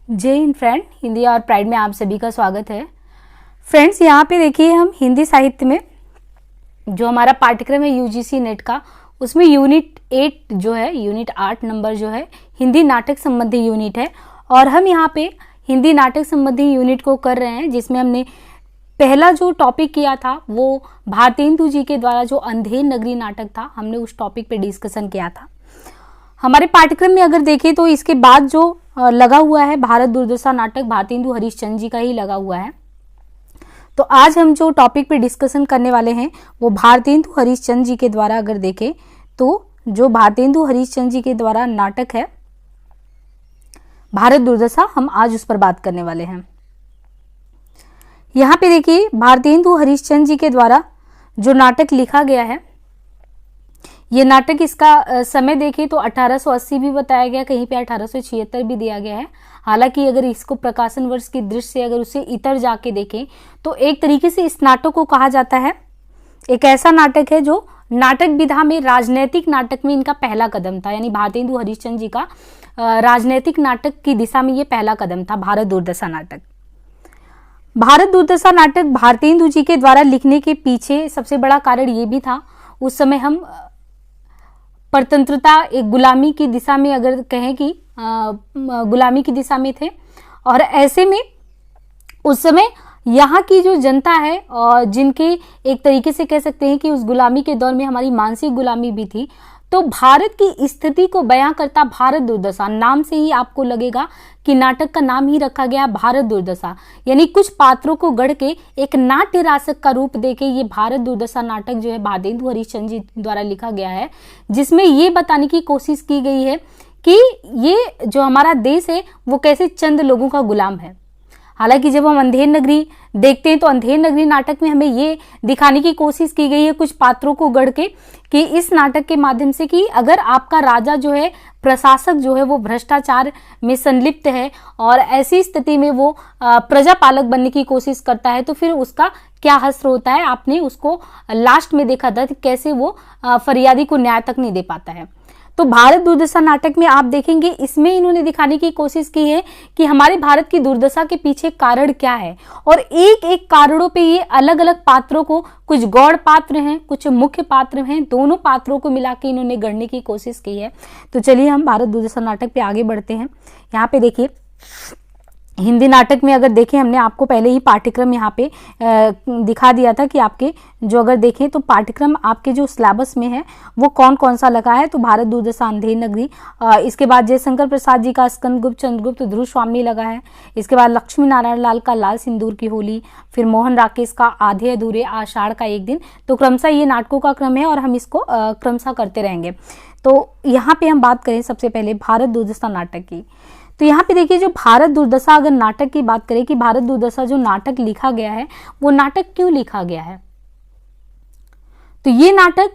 जय हिंद फ्रेंड, हिंदी और प्राइड में आप सभी का स्वागत है। फ्रेंड्स, यहाँ पे देखिए हम हिंदी साहित्य में जो हमारा पाठ्यक्रम है यूजीसी नेट का, उसमें यूनिट 8 जो है, यूनिट 8 नंबर जो है हिंदी नाटक संबंधी यूनिट है। और हम यहाँ पे हिंदी नाटक संबंधी यूनिट को कर रहे हैं, जिसमें हमने पहला जो टॉपिक किया था वो भारतेंदु जी के द्वारा जो अंधेर नगरी नाटक था, हमने उस टॉपिक पे डिस्कशन किया था। हमारे पाठ्यक्रम में अगर देखें तो इसके बाद जो लगा हुआ है भारत दुर्दशा नाटक, भारतेंदु हरिश्चंद्र जी का ही लगा हुआ है। तो आज हम जो टॉपिक पे डिस्कशन करने वाले हैं वो भारतेंदु हरिश्चंद्र जी के द्वारा अगर देखें तो जो भारतेंदु हरिश्चंद्र जी के द्वारा नाटक है भारत दुर्दशा, हम आज उस पर बात करने वाले हैं। यहाँ पे देखिए भारतेंदु हरिश्चंद्र जी के द्वारा जो नाटक लिखा गया है, ये नाटक, इसका समय देखें तो 1880 भी बताया गया, कहीं पे 1876 भी दिया गया है। हालांकि अगर इसको प्रकाशन वर्ष की दृष्टि से अगर उसे इतर जाके देखें तो एक तरीके से इस नाटक को कहा जाता है, एक ऐसा नाटक है जो नाटक विधा में राजनैतिक नाटक में इनका पहला कदम था। यानी भारतेंदु हरिश्चंद्र जी का राजनैतिक नाटक की दिशा में ये पहला कदम था, भारत दुर्दशा नाटक। भारत दुर्दशा नाटक भारतेंदु जी के द्वारा लिखने के पीछे सबसे बड़ा कारण ये भी था, उस समय हम परतंत्रता, एक गुलामी की दिशा में अगर कहें कि गुलामी की दिशा में थे, और ऐसे में उस समय यहाँ की जो जनता है और जिनके एक तरीके से कह सकते हैं कि उस गुलामी के दौर में हमारी मानसिक गुलामी भी थी, तो भारत की स्थिति को बयां करता भारत दुर्दशा, नाम से ही आपको लगेगा कि नाटक का नाम ही रखा गया भारत दुर्दशा। यानी कुछ पात्रों को गढ़ के एक नाट्य रासक का रूप देके ये भारत दुर्दशा नाटक जो है भारतेंदु हरिश्चंद्र जी द्वारा लिखा गया है, जिसमें ये बताने की कोशिश की गई है कि ये जो हमारा देश है वो कैसे चंद लोगों का गुलाम है। हालांकि जब हम अंधेर नगरी देखते हैं तो अंधेर नगरी नाटक में हमें ये दिखाने की कोशिश की गई है कुछ पात्रों को गढ़ के कि इस नाटक के माध्यम से कि अगर आपका राजा जो है, प्रशासक जो है वो भ्रष्टाचार में संलिप्त है और ऐसी स्थिति में वो प्रजा पालक बनने की कोशिश करता है, तो फिर उसका क्या हश्र होता है। आपने उसको लास्ट में देखा था कैसे वो फरियादी को न्याय तक नहीं दे पाता है। तो भारत दुर्दशा नाटक में आप देखेंगे इसमें इन्होंने दिखाने की कोशिश की है कि हमारे भारत की दुर्दशा के पीछे कारण क्या है, और एक एक कारणों पे ये अलग अलग पात्रों को, कुछ गौड़ पात्र हैं, कुछ मुख्य पात्र हैं, दोनों पात्रों को मिला के इन्होंने गढ़ने की कोशिश की है। तो चलिए हम भारत दुर्दशा नाटक पे आगे बढ़ते हैं। यहाँ पे देखिए हिंदी नाटक में अगर देखें, हमने आपको पहले ही पाठ्यक्रम यहाँ पे दिखा दिया था कि आपके जो अगर देखें तो पाठ्यक्रम आपके जो सिलेबस में है वो कौन कौन सा लगा है। तो भारत दुर्दशा अंधेर नगरी, इसके बाद जयशंकर प्रसाद जी का स्कंदगुप्त चंद्रगुप्त ध्रुव स्वामी लगा है, इसके बाद लक्ष्मी नारायण लाल का लाल सिंदूर की होली, फिर मोहन राकेश का आधे अधूरे आषाढ़ का एक दिन। तो क्रमशः ये नाटकों का क्रम है और हम इसको क्रमशः करते रहेंगे। तो यहाँ पे हम बात करें सबसे पहले भारत दुर्दशा नाटक की। तो यहाँ पे देखिए जो भारत दुर्दशा, अगर नाटक की बात करें कि भारत दुर्दशा जो नाटक लिखा गया है वो नाटक क्यों लिखा गया है, तो ये नाटक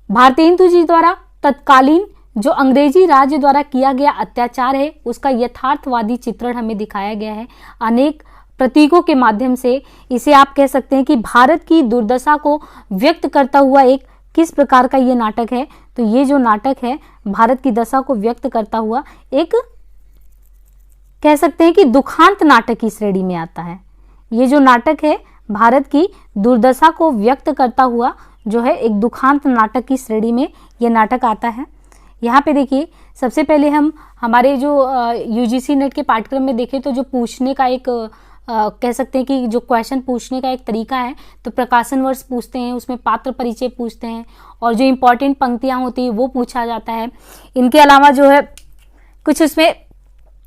भारतेंदु जी द्वारा तत्कालीन जो अंग्रेजी राज्य द्वारा किया गया अत्याचार है उसका यथार्थवादी चित्रण हमें दिखाया गया है। अनेक प्रतीकों के माध्यम से इसे आप कह सकते हैं कि भारत की दुर्दशा को व्यक्त करता हुआ एक किस प्रकार का ये नाटक है। तो ये जो नाटक है भारत की दशा को व्यक्त करता हुआ एक कह सकते हैं कि दुखांत नाटक की श्रेणी में आता है। ये जो नाटक है भारत की दुर्दशा को व्यक्त करता हुआ जो है एक दुखांत नाटक की श्रेणी में ये नाटक आता है। यहाँ पे देखिए सबसे पहले हम हमारे जो यूजीसी नेट के पाठ्यक्रम में देखें तो जो पूछने का एक कह सकते हैं कि जो क्वेश्चन पूछने का एक तरीका है, तो प्रकाशन वर्ष पूछते हैं, उसमें पात्र परिचय पूछते हैं और जो इम्पोर्टेंट पंक्तियाँ होती हैं वो पूछा जाता है। इनके अलावा जो है कुछ उसमें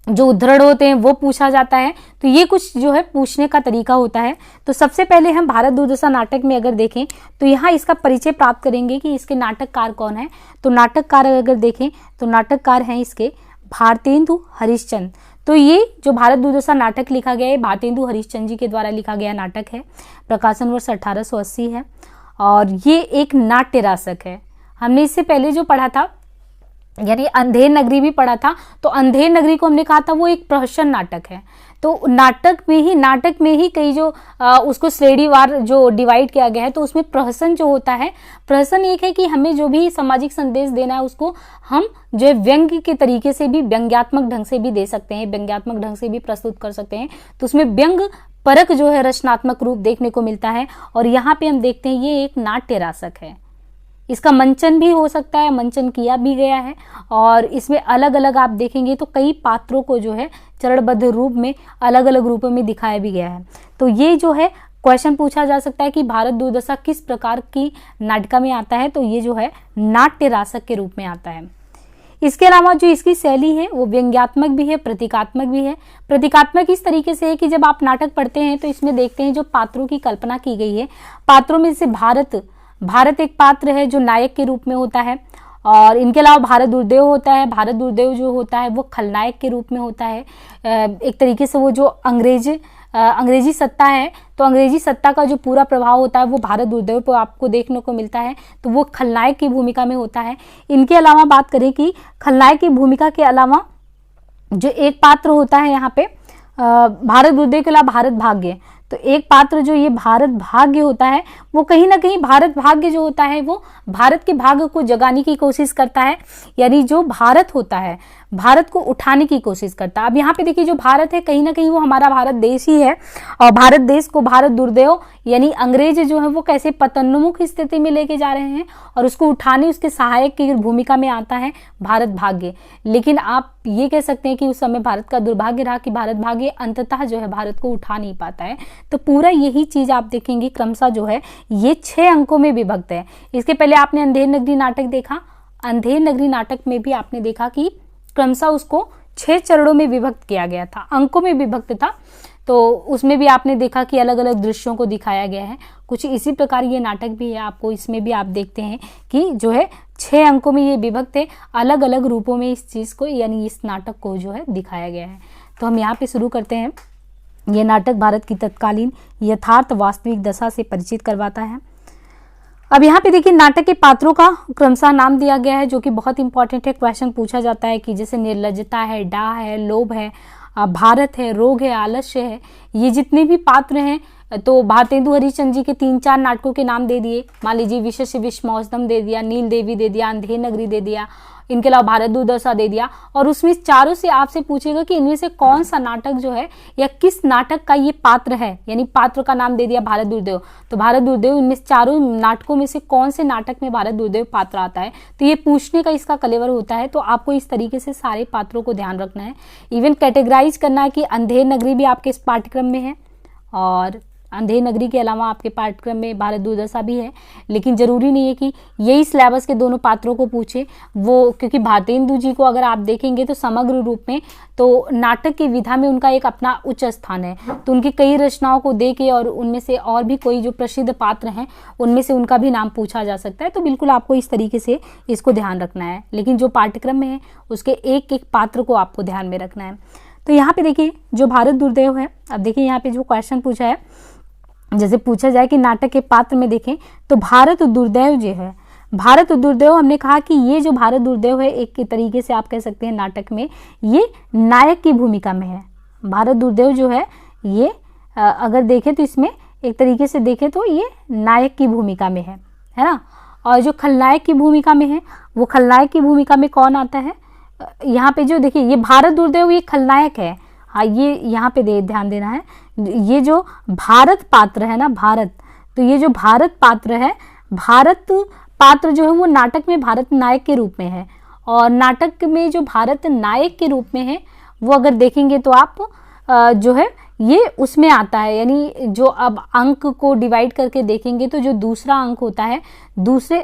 जो उद्धरण होते हैं वो पूछा जाता है। तो ये कुछ जो है पूछने का तरीका होता है। तो सबसे पहले हम भारत दुर्दशा नाटक में अगर देखें तो यहाँ इसका परिचय प्राप्त करेंगे कि इसके नाटककार कौन है। तो नाटककार अगर देखें तो नाटककार हैं इसके भारतेंदु हरिश्चंद्र। तो ये जो भारत दुर्दशा नाटक लिखा गया है भारतेंदु हरिश्चंद्र जी के द्वारा लिखा गया नाटक है, प्रकाशन वर्ष 1880 है और ये एक नाट्य रासक है। हमने इससे पहले जो पढ़ा था यानी अंधेर नगरी भी पढ़ा था। तो अंधेर नगरी को हमने कहा था वो एक प्रहसन नाटक है। तो नाटक में ही कई जो उसको श्रेणीवार जो डिवाइड किया गया है, तो उसमें प्रहसन जो होता है, प्रहसन एक है कि हमें जो भी सामाजिक संदेश देना है उसको हम जो है व्यंग्य के तरीके से भी, व्यंग्यात्मक ढंग से भी दे सकते हैं, व्यंग्यात्मक ढंग से भी प्रस्तुत कर सकते हैं। तो उसमें व्यंग परक जो है रचनात्मक रूप देखने को मिलता है। और यहाँ पे हम देखते हैं ये एक नाट्य रासक है। इसका मंचन भी हो सकता है, मंचन किया भी गया है। और इसमें अलग अलग आप देखेंगे तो कई पात्रों को जो है चरणबद्ध रूप में अलग अलग रूपों में दिखाया भी गया है। तो ये जो है क्वेश्चन पूछा जा सकता है कि भारत दुर्दशा किस प्रकार की नाटिका में आता है, तो ये जो है नाट्य रासक के रूप में आता है। इसके अलावा जो इसकी शैली है वो व्यंग्यात्मक भी है, प्रतीकात्मक भी है। प्रतीकात्मक इस तरीके से है कि जब आप नाटक पढ़ते हैं तो इसमें देखते हैं जो पात्रों की कल्पना की गई है, पात्रों में से भारत एक पात्र है जो नायक के रूप में होता है। और इनके अलावा भारत दुर्देव होता है। भारत दुर्देव जो होता है वो खलनायक के रूप में होता है। एक तरीके से वो जो अंग्रेजी सत्ता है, तो अंग्रेजी सत्ता का जो पूरा प्रभाव होता है वो भारत दुर्देव पर आपको देखने को मिलता है। तो वो खलनायक की भूमिका में होता है। इनके अलावा बात करें कि खलनायक की भूमिका के अलावा जो एक पात्र होता है यहाँ पे भारत दुर्देव के अलावा भारत भाग्य, तो एक पात्र जो ये भारत भाग्य होता है वो कहीं ना कहीं भारत भाग्य जो होता है वो भारत के भाग्य को जगाने की कोशिश करता है। यानी जो भारत होता है भारत को उठाने की कोशिश करता है। अब यहाँ पे देखिए जो भारत है कहीं ना कहीं वो हमारा भारत देश ही है। और भारत देश को भारत दुर्देव यानी अंग्रेज जो है वो कैसे पतनोन्मुख स्थिति में लेके जा रहे हैं और उसको उठाने उसके सहायक की भूमिका में आता है भारत भाग्य। लेकिन आप ये कह सकते हैं कि उस समय भारत का दुर्भाग्य रहा कि भारत भाग्य अंततः जो है भारत को उठा नहीं पाता है। तो पूरा यही चीज आप देखेंगे क्रमशः जो है ये 6 अंकों में विभक्त है। इसके पहले आपने अंधेर नगरी नाटक देखा। अंधेर नगरी नाटक में भी आपने देखा कि क्रमशः उसको 6 चरणों में विभक्त किया गया था, अंकों में विभक्त था। तो उसमें भी आपने देखा कि अलग अलग दृश्यों को दिखाया गया है। कुछ इसी प्रकार ये नाटक भी है, आपको इसमें भी आप देखते हैं कि जो है 6 अंकों में ये विभक्त है, अलग अलग रूपों में इस चीज को यानी इस नाटक को जो है दिखाया गया है। तो हम यहाँ पे शुरू करते हैं। ये नाटक भारत की तत्कालीन यथार्थ वास्तविक दशा से परिचित करवाता है। अब यहाँ पे देखिए नाटक के पात्रों का क्रमशः नाम दिया गया है जो कि बहुत इंपॉर्टेंट है। क्वेश्चन पूछा जाता है कि जैसे निर्लज्जता है, डाह है, लोभ है, भारत है, रोग है, आलस्य है, ये जितने भी पात्र हैं तो भारतेंदु हरिश्चंद्र जी के 3-4 नाटकों के नाम दे दिए। मान लीजिए विशेष विश्वमौसम दे दिया, नील देवी दे दिया, अंधेर नगरी दे दिया, इनके अलावा भारत दुर्दशा दे दिया। और उसमें चारों से आपसे पूछेगा कि इनमें से कौन सा नाटक जो है या किस नाटक का ये पात्र है, यानी पात्र का नाम दे दिया भारत दुर्देव। तो भारत दुर्देव इनमें चारों नाटकों में से कौन से नाटक में भारत दुर्देव पात्र आता है, तो ये पूछने का इसका कलेवर होता है। तो आपको इस तरीके से सारे पात्रों को ध्यान रखना है, इवन कैटेगराइज करना है कि अंधेर नगरी भी आपके इस पाठ्यक्रम में है और अंधेर नगरी के अलावा आपके पाठ्यक्रम में भारत दुर्दशा भी है। लेकिन जरूरी नहीं है कि यही सिलेबस के दोनों पात्रों को पूछे वो, क्योंकि भारतेंदु जी को अगर आप देखेंगे तो समग्र रूप में तो नाटक की विधा में उनका एक अपना उच्च स्थान है। तो उनकी कई रचनाओं को देके और उनमें से और भी कोई जो प्रसिद्ध पात्र हैं उनमें से उनका भी नाम पूछा जा सकता है। तो बिल्कुल आपको इस तरीके से इसको ध्यान रखना है। लेकिन जो पाठ्यक्रम में है उसके एक एक पात्र को आपको ध्यान में रखना है। तो यहाँ पे देखिए जो भारत दुर्देव है, अब देखिए यहाँ पे जो क्वेश्चन पूछा है, जैसे पूछा जाए कि नाटक के पात्र में देखें तो भारत दुर्देव जो है, भारत दुर्देव हमने कहा कि ये जो भारत दुर्देव है एक तरीके से आप कह सकते हैं नाटक में ये नायक की भूमिका में है। भारत दुर्देव जो है ये अगर देखें तो इसमें एक तरीके से देखें तो ये नायक की भूमिका में है ना। और जो खलनायक की भूमिका में है वो खलनायक की भूमिका में कौन आता है, यहाँ पे जो देखिए ये भारत दुर्देव ये खलनायक है। हाँ, ये यहाँ पे ध्यान देना है, ये जो भारत पात्र है ना, भारत, तो ये जो भारत पात्र है, भारत पात्र जो है वो नाटक में भारत नायक के रूप में है। और नाटक में जो भारत नायक के रूप में है वो अगर देखेंगे तो आप जो है ये उसमें आता है। यानी जो अब अंक को डिवाइड करके देखेंगे तो जो दूसरा अंक होता है, दूसरे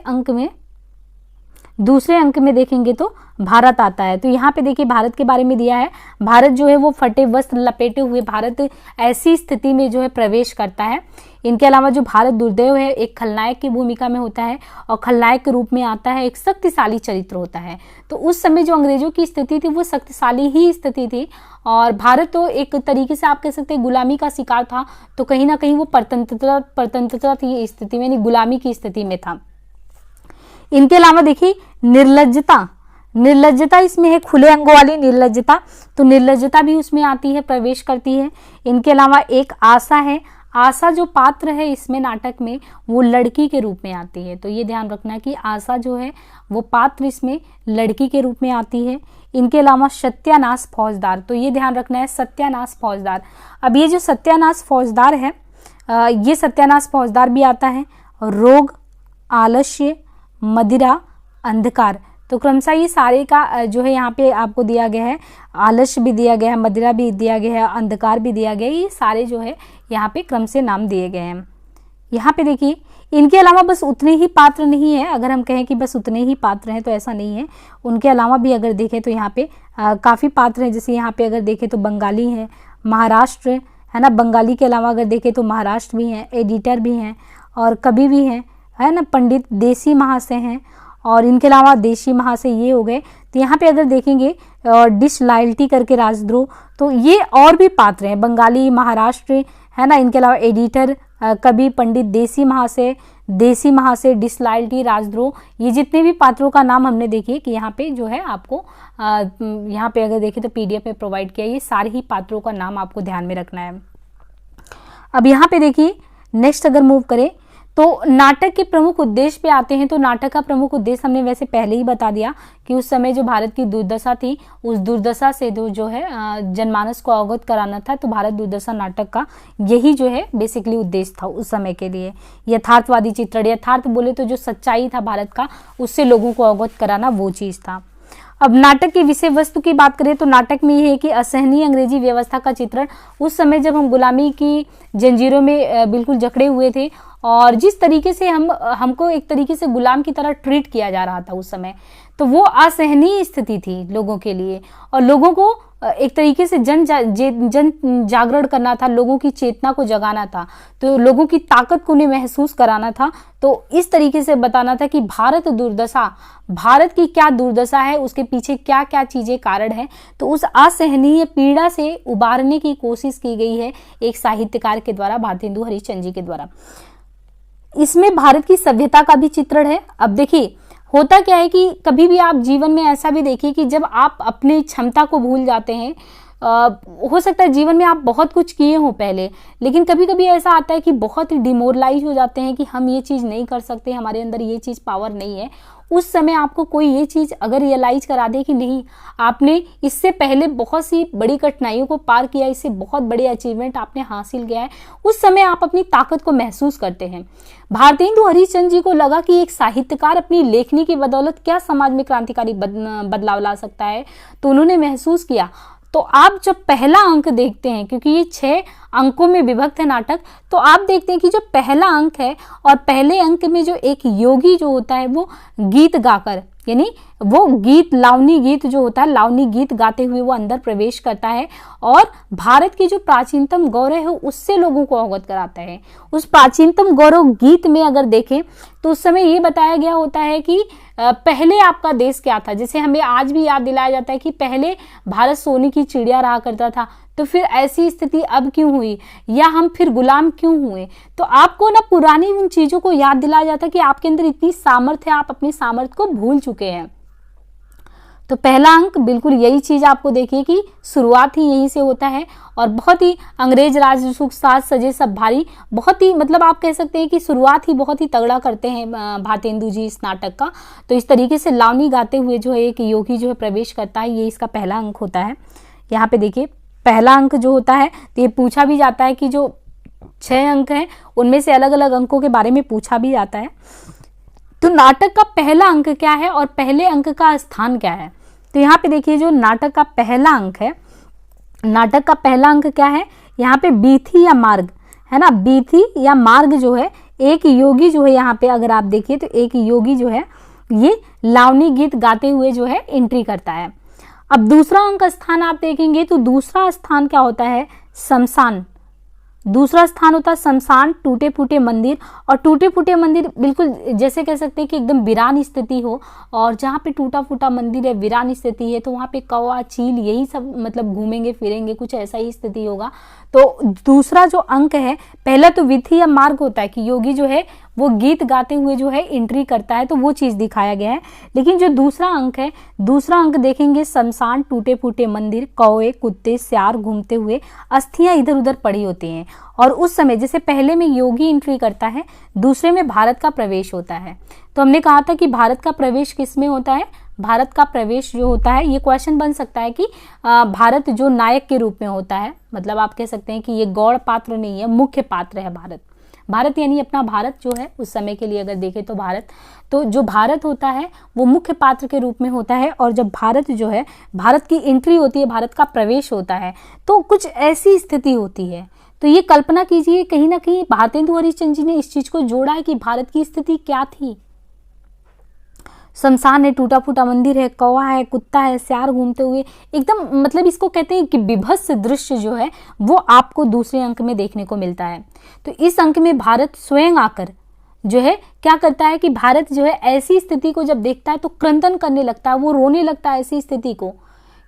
अंक में देखेंगे तो भारत आता है। तो यहाँ पे देखिए भारत के बारे में दिया है, भारत जो है वो फटे वस्त्र लपेटे हुए भारत ऐसी स्थिति में जो है प्रवेश करता है। इनके अलावा जो भारत दुर्देव है एक खलनायक की भूमिका में होता है और खलनायक के रूप में आता है, एक शक्तिशाली चरित्र होता है। तो उस समय जो अंग्रेजों की स्थिति थी वो शक्तिशाली ही स्थिति थी और भारत तो एक तरीके से आप कह सकते हैं गुलामी का शिकार था। तो कहीं ना कहीं वो परतंत्रता की स्थिति में, यानी गुलामी की स्थिति में था। इनके अलावा देखिए निर्लज्जता इसमें है, खुले अंगों वाली निर्लज्जता, तो निर्लज्जता भी उसमें आती है, प्रवेश करती है। इनके अलावा एक आशा है, आशा जो पात्र है इसमें नाटक में वो लड़की के रूप में आती है, तो ये ध्यान रखना कि आशा जो है वो पात्र इसमें लड़की के रूप में आती है। इनके अलावा सत्यानाश फौजदार, तो ये ध्यान रखना है सत्यानाश फौजदार। अब ये जो सत्यानाश फौजदार है, ये सत्यानाश फौजदार भी आता है। रोग, आलस्य, मदिरा, अंधकार, तो क्रमशः ये सारे का जो है यहाँ पे आपको दिया गया है, आलस्य भी दिया गया है, मदिरा भी दिया गया है, अंधकार भी दिया गया है, ये सारे जो है यहाँ पे क्रम से नाम दिए गए हैं। यहाँ पे देखिए इनके अलावा बस उतने ही पात्र नहीं है, अगर हम कहें कि बस उतने ही पात्र हैं तो ऐसा नहीं है, उनके अलावा भी अगर देखें तो यहाँ पे काफ़ी पात्र हैं। जैसे यहाँ पे अगर देखें तो बंगाली है, महाराष्ट्र है ना, बंगाली के अलावा अगर देखें तो महाराष्ट्र भी हैं, एडिटर भी हैं और कवि भी हैं, है ना, पंडित देसी महाशय हैं, और इनके अलावा देशी महाशय ये हो गए। तो यहाँ पे अगर देखेंगे डिसलॉयल्टी करके राजद्रोह, तो ये और भी पात्र हैं, बंगाली, महाराष्ट्र है ना, इनके अलावा एडिटर, कवि, पंडित, देसी महाशय, डिसलॉयल्टी, राजद्रोह, ये जितने भी पात्रों का नाम हमने देखिए कि यहाँ पे जो है आपको यहाँ पे अगर देखें तो PDF में प्रोवाइड किया, ये सारे ही पात्रों का नाम आपको ध्यान में रखना है। अब यहाँ पे देखिए नेक्स्ट अगर मूव करें तो नाटक के प्रमुख उद्देश्य पे आते हैं। तो नाटक का प्रमुख उद्देश्य हमने वैसे पहले ही बता दिया कि उस समय जो भारत की दुर्दशा थी, उस दुर्दशा से जो है जनमानस को अवगत कराना था। तो भारत दुर्दशा नाटक का यही जो है बेसिकली उद्देश्य था उस समय के लिए। यथार्थवादी चित्रण, यथार्थ बोले तो जो सच्चाई था भारत का, उससे लोगों को अवगत कराना, वो चीज़ था। अब नाटक की विषय वस्तु की बात करें तो नाटक में ये है कि असहनीय अंग्रेजी व्यवस्था का चित्रण, उस समय जब हम गुलामी की जंजीरों में बिल्कुल जकड़े हुए थे और जिस तरीके से हमको एक तरीके से गुलाम की तरह ट्रीट किया जा रहा था उस समय, तो वो असहनीय स्थिति थी लोगों के लिए। और लोगों को एक तरीके से जन जागरण करना था, लोगों की चेतना को जगाना था, तो लोगों की ताकत को उन्हें महसूस कराना था। तो इस तरीके से बताना था कि भारत की क्या दुर्दशा है, उसके पीछे क्या क्या चीजें कारण है। तो उस असहनीय पीड़ा से उबारने की कोशिश की गई है एक साहित्यकार के द्वारा, भारतेंदु हरिश्चंद्र जी के द्वारा। इसमें भारत की सभ्यता का भी चित्रण है। अब देखिए होता क्या है कि कभी भी आप जीवन में ऐसा भी देखिए कि जब आप अपनी क्षमता को भूल जाते हैं, हो सकता है जीवन में आप बहुत कुछ किए हो पहले, लेकिन कभी कभी ऐसा आता है कि बहुत ही डिमोरलाइज हो जाते हैं कि हम ये चीज़ नहीं कर सकते, हमारे अंदर ये चीज़ पावर नहीं है। उस समय आपको कोई ये चीज़ अगर रियलाइज करा दे कि नहीं, आपने इससे पहले बहुत सी बड़ी कठिनाइयों को पार किया, इससे बहुत बड़े अचीवमेंट आपने हासिल किया है, उस समय आप अपनी ताकत को महसूस करते हैं। भारतेंदु हरिश्चंद्र जी को लगा कि एक साहित्यकार अपनी लेखनी की बदौलत क्या समाज में क्रांतिकारी बदलाव ला सकता है, तो उन्होंने महसूस किया। तो आप जब पहला अंक देखते हैं, क्योंकि ये 6 अंकों में विभक्त है नाटक, तो आप देखते हैं कि जो पहला अंक है और पहले अंक में जो एक योगी जो होता है वो गीत गाकर, यानी वो गीत, लावनी गीत जो होता है, लावनी गीत गाते हुए वो अंदर प्रवेश करता है और भारत की जो प्राचीनतम गौरव है उससे लोगों को अवगत कराता है। उस प्राचीनतम गौरव गीत में अगर देखें तो उस समय ये बताया गया होता है कि पहले आपका देश क्या था। जैसे हमें आज भी याद दिलाया जाता है कि पहले भारत सोने की चिड़िया रहा करता था, तो फिर ऐसी स्थिति अब क्यों हुई, या हम फिर गुलाम क्यों हुए। तो आपको ना पुरानी उन चीजों को याद दिलाया जाता है कि आपके अंदर इतनी सामर्थ्य है, आप अपनी सामर्थ्य को भूल चुके हैं। तो पहला अंक बिल्कुल यही चीज आपको देखिए कि शुरुआत ही यहीं से होता है और बहुत ही अंग्रेज राज सुख साज सजे सब भारी, बहुत ही मतलब आप कह सकते हैं कि शुरुआत ही बहुत ही तगड़ा करते हैं भारतेंदु जी इस नाटक का। तो इस तरीके से लावनी गाते हुए जो है एक योगी जो है प्रवेश करता है, ये इसका पहला अंक होता है। यहाँ पे देखिए पहला अंक जो होता है तो ये पूछा भी जाता है कि जो 6 अंक हैं उनमें से अलग अलग अंकों के बारे में पूछा भी जाता है। तो नाटक का पहला अंक क्या है और पहले अंक का स्थान क्या है। तो यहाँ पे देखिए जो नाटक का पहला अंक है, नाटक का पहला अंक क्या है, यहाँ पे बीथी या मार्ग है ना, बीथी या मार्ग जो है, एक योगी जो है यहाँ पे अगर आप देखिए तो एक योगी जो है ये लावनी गीत गाते हुए जो है एंट्री करता है। अब दूसरा अंक स्थान आप देखेंगे तो दूसरा स्थान क्या होता है, शमशान। दूसरा स्थान होता है शमशान, टूटे फूटे मंदिर। और टूटे फूटे मंदिर बिल्कुल जैसे कह सकते हैं कि एकदम वीरान स्थिति हो, और जहाँ पे टूटा फूटा मंदिर है, वीरान स्थिति है, तो वहाँ पे कौवा चील यही सब मतलब घूमेंगे फिरेंगे, कुछ ऐसा ही स्थिति होगा। तो दूसरा जो अंक है, पहला तो विधि या मार्ग होता है कि योगी जो है वो गीत गाते हुए जो है एंट्री करता है, तो वो चीज दिखाया गया है। लेकिन जो दूसरा अंक है, दूसरा अंक देखेंगे, शमशान, टूटे फूटे मंदिर, कौवे, कुत्ते, सियार घूमते हुए, अस्थियां इधर उधर पड़ी होती हैं। और उस समय जैसे पहले में योगी एंट्री करता है, दूसरे में भारत का प्रवेश होता है। तो हमने कहा था कि भारत का प्रवेश किस में होता है, भारत का प्रवेश जो होता है, ये क्वेश्चन बन सकता है कि भारत जो नायक के रूप में होता है, मतलब आप कह सकते हैं कि ये गौड़ पात्र नहीं है, मुख्य पात्र है भारत। भारत यानी अपना भारत जो है उस समय के लिए अगर देखें तो भारत, तो जो भारत होता है वो मुख्य पात्र के रूप में होता है। और जब भारत जो है, भारत की एंट्री होती है, भारत का प्रवेश होता है, तो कुछ ऐसी स्थिति होती है। तो ये कल्पना कीजिए, कहीं ना कहीं भारतेंदु हरिश्चंद्र जी ने इस चीज को जोड़ा है कि भारत की स्थिति क्या थी। शमशान है, टूटा फूटा मंदिर है, कौवा है, कुत्ता है, सियार घूमते हुए, एकदम मतलब इसको कहते हैं कि विभत्स दृश्य जो है वो आपको दूसरे अंक में देखने को मिलता है। तो इस अंक में भारत स्वयं आकर जो है क्या करता है कि भारत जो है ऐसी स्थिति को जब देखता है तो क्रंदन करने लगता है, वो रोने लगता है ऐसी स्थिति को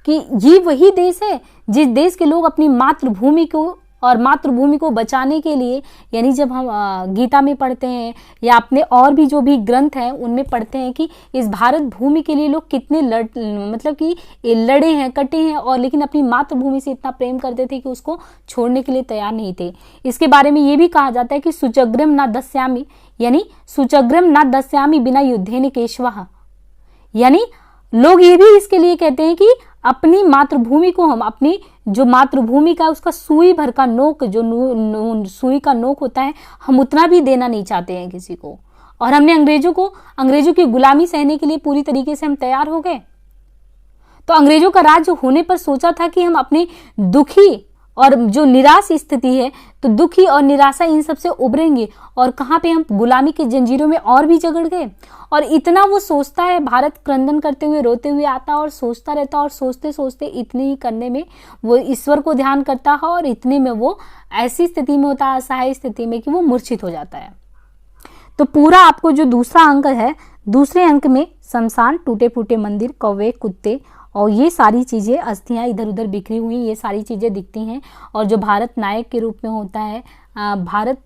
कि ये वही देश है जिस देश के लोग अपनी मातृभूमि को और मातृभूमि को बचाने के लिए, यानी जब हम गीता में पढ़ते हैं या अपने और भी जो भी ग्रंथ हैं उनमें पढ़ते हैं कि इस भारत भूमि के लिए लोग कितने मतलब कि लड़े हैं, कटे हैं, और लेकिन अपनी मातृभूमि से इतना प्रेम करते थे कि उसको छोड़ने के लिए तैयार नहीं थे। इसके बारे में ये भी कहा जाता है कि सुचग्रम न दस्यामि, यानी सुचग्रम न दस्यामि बिना युद्धेन केशवः, यानी लोग ये भी इसके लिए कहते हैं कि अपनी मातृभूमि को हम, अपनी जो मातृभूमि का उसका सुई भर का नोक, जो सुई का नोक होता है, हम उतना भी देना नहीं चाहते हैं किसी को। और हमने अंग्रेजों की गुलामी सहने के लिए पूरी तरीके से हम तैयार हो गए। तो अंग्रेजों का राज्य होने पर सोचा था कि हम अपने दुखी और जो निराश स्थिति है, तो दुखी और निराशा इन सब से उभरेंगे, और कहाँ पे हम गुलामी की जंजीरों में और भी जकड़ गए। और इतना वो सोचता है, भारत क्रंदन करते हुए रोते हुए आता है और सोचता रहता है, और सोचते सोचते इतने ही करने में वो ईश्वर को ध्यान करता है, और इतने में वो ऐसी स्थिति में होता है, असहाय स्थिति में, कि वो मूर्छित हो जाता है। तो पूरा आपको जो दूसरा अंक है, दूसरे अंक में शमशान, टूटे फूटे मंदिर, कौवे, कुत्ते और ये सारी चीज़ें, अस्थियां इधर उधर बिखरी हुई, ये सारी चीज़ें दिखती हैं। और जो भारत नायक के रूप में होता है, भारत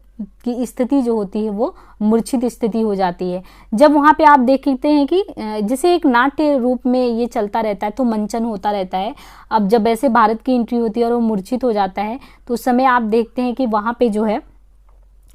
की स्थिति जो होती है वो मूर्छित स्थिति हो जाती है। जब वहाँ पे आप देखते हैं कि जैसे एक नाट्य रूप में ये चलता रहता है, तो मंचन होता रहता है। अब जब ऐसे भारत की एंट्री होती है और वो मूर्छित हो जाता है, तो उस समय आप देखते हैं कि वहाँ पे जो है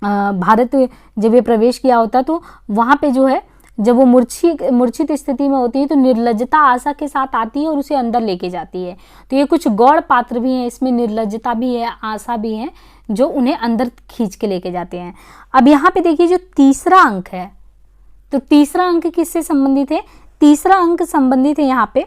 भारत जब ये प्रवेश किया होता है, तो वहाँ पे जो है जब वो मूर्छित स्थिति में होती है, तो निर्लज्जता आशा के साथ आती है और उसे अंदर लेके जाती है। तो ये कुछ गौड़ पात्र भी हैं, इसमें निर्लज्जता भी है, आशा भी है, जो उन्हें अंदर खींच के लेके जाते हैं। अब यहाँ पे देखिए जो तीसरा अंक है, तो तीसरा अंक किससे संबंधित है? तीसरा अंक संबंधित है यहाँ पे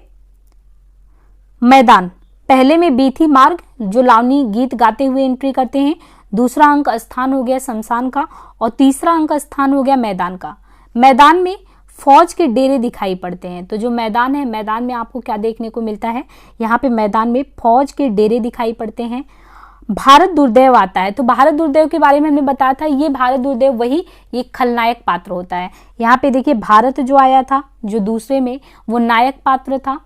मैदान। पहले में बीथी मार्ग, जो लावनी गीत गाते हुए एंट्री करते हैं। दूसरा अंक स्थान हो गया शमशान का, और तीसरा अंक स्थान हो गया मैदान का। मैदान में फौज के डेरे दिखाई पड़ते हैं। तो जो मैदान है, मैदान में आपको क्या देखने को मिलता है? यहाँ पे मैदान में फौज के डेरे दिखाई पड़ते हैं। भारत दुर्दैव आता है। तो भारत दुर्दैव के बारे में हमने बताया था, ये भारत दुर्दैव वही ये खलनायक पात्र होता है। यहाँ पे देखिए भारत जो आया था, जो दूसरे में वो नायक पात्र था,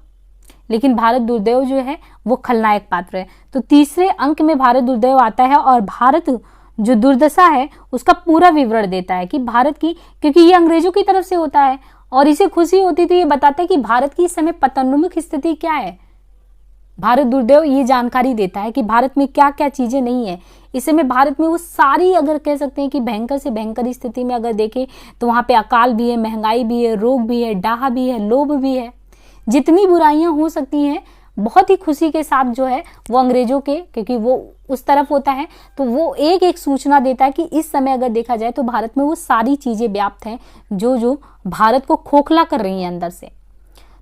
लेकिन भारत दुर्दैव जो है वो खलनायक पात्र है। तो तीसरे अंक में भारत दुर्दैव आता है, और भारत जो दुर्दशा है उसका पूरा विवरण देता है कि भारत की, क्योंकि ये अंग्रेजों की तरफ से होता है और इसे खुशी होती थी, ये बताता है कि भारत की इस समय पतनोन्मुख स्थिति क्या है। भारत दुर्दैव ये जानकारी देता है कि भारत में क्या क्या चीजें नहीं है इस समय। भारत में वो सारी, अगर कह सकते हैं कि भयंकर से भयंकर स्थिति में अगर देखें तो वहां पे अकाल भी है, महंगाई भी है, रोग भी है, डाहा भी है, लोभ भी है, जितनी बुराइयां हो सकती हैं बहुत ही खुशी के साथ जो है वो अंग्रेजों के, क्योंकि वो उस तरफ होता है, तो वो एक एक सूचना देता है कि इस समय अगर देखा जाए तो भारत में वो सारी चीजें व्याप्त हैं जो भारत को खोखला कर रही हैं अंदर से।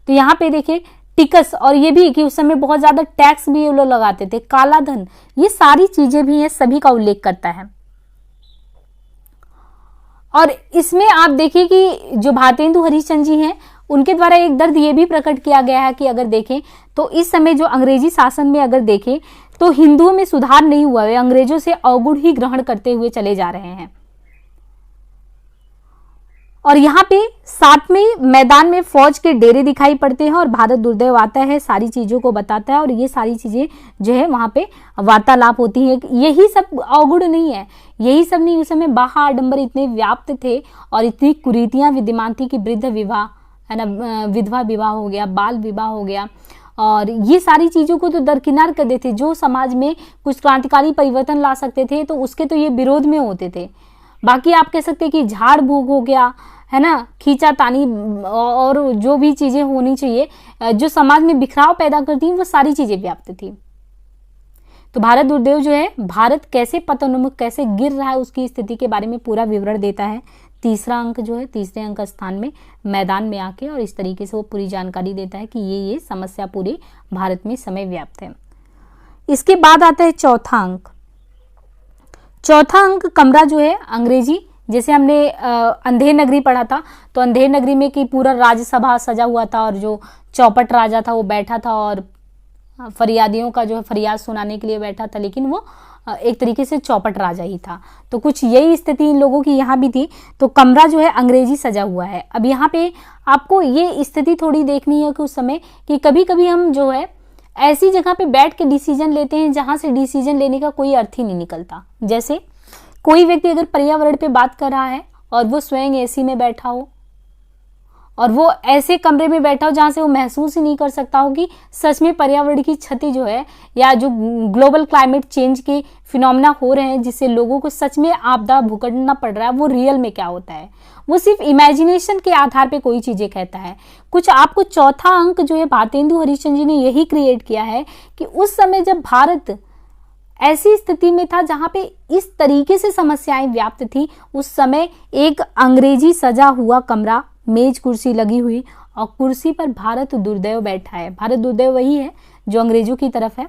तो यहाँ पे देखिए टिकस, और ये भी कि उस समय बहुत ज्यादा टैक्स भी ये लोग लगाते थे, काला धन, ये सारी चीजें भी हैं, सभी का उल्लेख करता है। और इसमें आप देखिए कि जो भारतेंदु हरिश्चंद्र जी हैं उनके द्वारा एक दर्द ये भी प्रकट किया गया है कि अगर देखें तो इस समय जो अंग्रेजी शासन में अगर देखें तो हिंदुओं में सुधार नहीं हुआ, वे अंग्रेजों से अवगुण ही ग्रहण करते हुए चले जा रहे हैं। और यहाँ पे साथ में मैदान में फौज के डेरे दिखाई पड़ते हैं और भारत दुर्दैव आता है, सारी चीजों को बताता है और ये सारी चीजें जो है वहां पे वार्तालाप होती है। यही सब अवगुण नहीं है, यही सब नहीं, उस समय बाहा आडंबर इतने व्याप्त थे और इतनी कुरीतियां विद्यमान थी कि वृद्ध विवाह है ना, विधवा विवाह हो गया, बाल विवाह हो गया, और ये सारी चीजों को तो दरकिनार कर देते। जो समाज में कुछ क्रांतिकारी परिवर्तन ला सकते थे तो उसके तो ये विरोध में होते थे। बाकी आप कह सकते हैं कि झाड़ फूक हो गया है ना, खींचातानी और जो भी चीजें होनी चाहिए जो समाज में बिखराव पैदा करती हैं वो सारी चीजें व्याप्त थी। तो भारत दुर्दैव जो है भारत कैसे पतनोन्मुख, कैसे गिर रहा है उसकी स्थिति के बारे में पूरा विवरण देता है। तीसरा अंक जो है, तीसरे अंक स्थान में मैदान में आके और इस तरीके से वो पूरी जानकारी देता है कि ये समस्या पूरे भारत में समय व्याप्त है। इसके बाद आता है चौथा अंक। चौथा अंक कमरा जो है अंग्रेजी, जैसे हमने अंधेर नगरी पढ़ा था तो अंधेर नगरी में कि पूरा राज्यसभा सजा हुआ था और जो चौपट राजा था वो बैठा था और फरियादियों का जो है फरियाद सुनाने के लिए बैठा था, लेकिन वो एक तरीके से चौपट राजा ही था। तो कुछ यही स्थिति इन लोगों की यहाँ भी थी। तो कमरा जो है अंग्रेजी सजा हुआ है। अब यहाँ पे आपको ये स्थिति थोड़ी देखनी है कि उस समय कि कभी कभी हम जो है ऐसी जगह पे बैठ के डिसीजन लेते हैं जहां से डिसीजन लेने का कोई अर्थ ही नहीं निकलता। जैसे कोई व्यक्ति अगर पर्यावरण पे बात कर रहा है और वो स्वयं एसी में बैठा हो और वो ऐसे कमरे में बैठा हो जहां से वो महसूस ही नहीं कर सकता हो कि सच में पर्यावरण की क्षति जो है या जो ग्लोबल क्लाइमेट चेंज के फिनोमेना हो रहे हैं जिससे लोगों को सच में आपदा भुगतना पड़ रहा है वो रियल में क्या होता है, वो सिर्फ इमेजिनेशन के आधार पे कोई चीजें कहता है। कुछ आपको चौथा अंक जो है भारतेंदु हरिश्चंद्र जी ने यही क्रिएट किया है कि उस समय जब भारत ऐसी स्थिति में था जहां पे इस तरीके से समस्याएं व्याप्त थी, उस समय एक अंग्रेजी सजा हुआ कमरा, मेज कुर्सी लगी हुई और कुर्सी पर भारत दुर्दैव बैठा है। भारत दुर्दैव वही है जो अंग्रेजों की तरफ है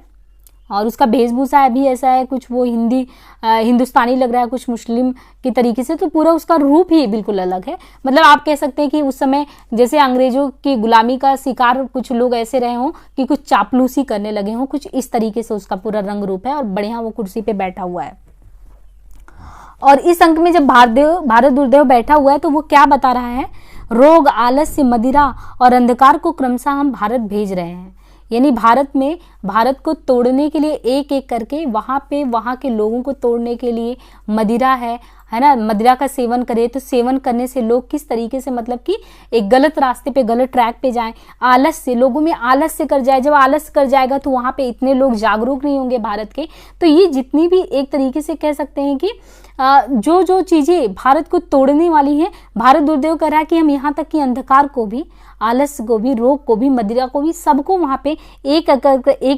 और उसका वेशभूषा भी ऐसा है, कुछ वो हिंदुस्तानी लग रहा है, कुछ मुस्लिम के तरीके से, तो पूरा उसका रूप ही बिल्कुल अलग है। मतलब आप कह सकते हैं कि उस समय जैसे अंग्रेजों की गुलामी का शिकार कुछ लोग ऐसे रहे हों कि कुछ चापलूसी करने लगे हों, कुछ इस तरीके से उसका पूरा रंग रूप है और बढ़िया वो कुर्सी पे बैठा हुआ है। और इस अंक में जब भारत दुर्दैव बैठा हुआ है तो वो क्या बता रहा है, रोग, आलस्य, मदिरा और अंधकार को क्रमशः हम भारत भेज रहे हैं। यानी भारत को तोड़ने के लिए एक एक करके वहां के लोगों को तोड़ने के लिए मदिरा है ना, मदिरा का सेवन करे तो सेवन करने से लोग किस तरीके से मतलब कि एक गलत रास्ते पे, गलत ट्रैक पे जाएं। आलस्य, लोगों में आलस्य कर जाए, जब आलस्य कर जाएगा तो वहां पे इतने लोग जागरूक नहीं होंगे भारत के। तो ये जितनी भी एक तरीके से कह सकते हैं कि जो चीजें भारत को तोड़ने वाली हैं, भारत दुर्दैव कह रहा है कि हम यहाँ तक कि अंधकार को भी, आलस्य को भी, रोग को भी, मदिरा को भी, सबको वहां पे एक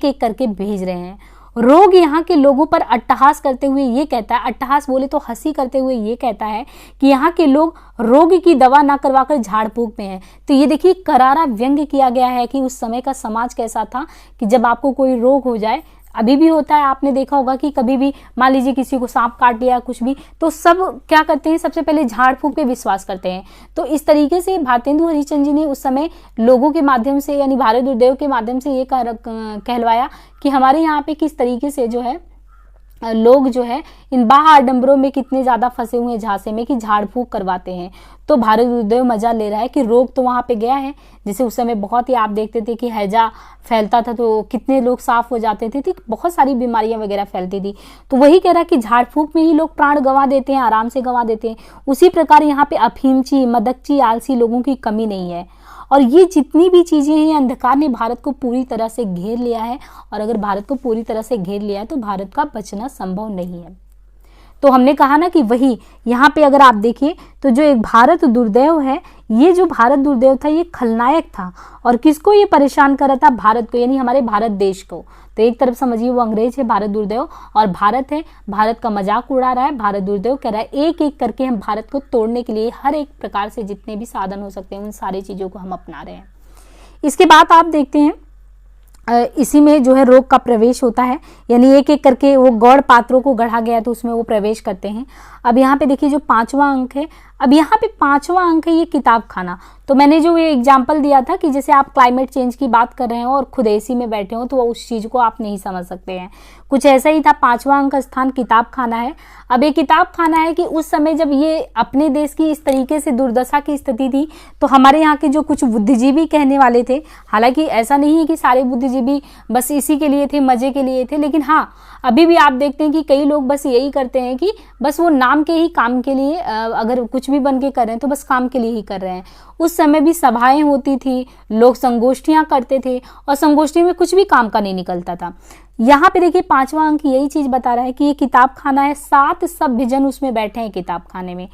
एक करके भेज रहे हैं। रोग यहाँ के लोगों पर अट्टहास करते हुए ये कहता है, अट्टहास बोले तो हंसी करते हुए ये कहता है कि यहाँ के लोग रोग की दवा ना करवाकर झाड़ फूक में हैं। तो ये देखिए करारा व्यंग्य किया गया है कि उस समय का समाज कैसा था कि जब आपको कोई रोग हो जाए, अभी भी होता है, आपने देखा होगा कि कभी भी मान लीजिए किसी को सांप काट लिया कुछ भी, तो सब क्या करते हैं, सबसे पहले झाड़ फूक पे विश्वास करते हैं। तो इस तरीके से भारतेंदु हरिश्चंद्र जी ने उस समय लोगों के माध्यम से यानी भारत दुर्दैव के माध्यम से ये कहलवाया कि हमारे यहाँ पे किस तरीके से जो है लोग जो है इन बाह्य आडंबरों में कितने ज्यादा फंसे हुए हैं झांसे में कि झाड़ फूक करवाते हैं। तो भारत दुर्दैव मजा ले रहा है कि रोग तो वहां पे गया है, जैसे उस समय बहुत ही आप देखते थे कि हैजा फैलता था तो कितने लोग साफ हो जाते थे, बहुत सारी बीमारियां वगैरह फैलती थी। तो वही कह रहा है कि झाड़ फूक में ही लोग प्राण गंवा देते हैं, आराम से गंवा देते हैं। उसी प्रकार यहाँ पे अफीमची, मदकची, आलसी लोगों की कमी नहीं है। और ये जितनी भी चीजें हैं, अंधकार ने भारत को पूरी तरह से घेर लिया है और अगर भारत को पूरी तरह से घेर लिया है तो भारत का बचना संभव नहीं है। तो हमने कहा ना कि वही यहाँ पे अगर आप देखिए तो जो एक भारत दुर्दैव है, ये जो भारत दुर्दैव था ये खलनायक था और किसको ये परेशान कर रहा था, भारत को, यानी हमारे भारत देश को। तो एक तरफ समझिए वो अंग्रेज है भारत दुर्दैव और भारत है, भारत का मजाक उड़ा रहा है। भारत दुर्दैव कह रहा है एक एक करके हम भारत को तोड़ने के लिए हर एक प्रकार से जितने भी साधन हो सकते हैं उन सारी चीजों को हम अपना रहे हैं। इसके बाद आप देखते हैं इसी में जो है रोग का प्रवेश होता है, यानी एक एक करके वो गौड़ पात्रों को गढ़ा गया तो उसमें वो प्रवेश करते हैं। अब यहाँ पे देखिए जो 5वां अंक है, अब यहाँ पे 5वां अंक है ये किताब खाना। तो मैंने जो ये एग्जाम्पल दिया था कि जैसे आप क्लाइमेट चेंज की बात कर रहे हो और खुद एसी में बैठे हो तो उस चीज को आप नहीं समझ सकते हैं, कुछ ऐसा ही था। 5वां अंक स्थान किताब खाना है। अब ये किताब खाना है कि उस समय जब ये अपने देश की इस तरीके से दुर्दशा की स्थिति थी तो हमारे यहाँ के जो कुछ बुद्धिजीवी कहने वाले थे, हालांकि ऐसा नहीं है कि सारे बुद्धिजीवी बस इसी के लिए थे, मजे के लिए थे, लेकिन हाँ अभी भी आप देखते हैं कि कई लोग बस यही करते हैं कि बस वो नाम के ही काम के लिए अगर कुछ भी बन के कर रहे हैं तो बस काम के लिए ही कर रहे हैं। उस समय भी सभाएं होती थी, लोग संगोष्ठियां करते थे और संगोष्ठी में कुछ भी काम का नहीं निकलता था। यहाँ पे देखिए 5वां अंक यही चीज बता रहा है कि ये किताब खाना है, 7 सभ्यजन उसमें बैठे हैं किताब खाने में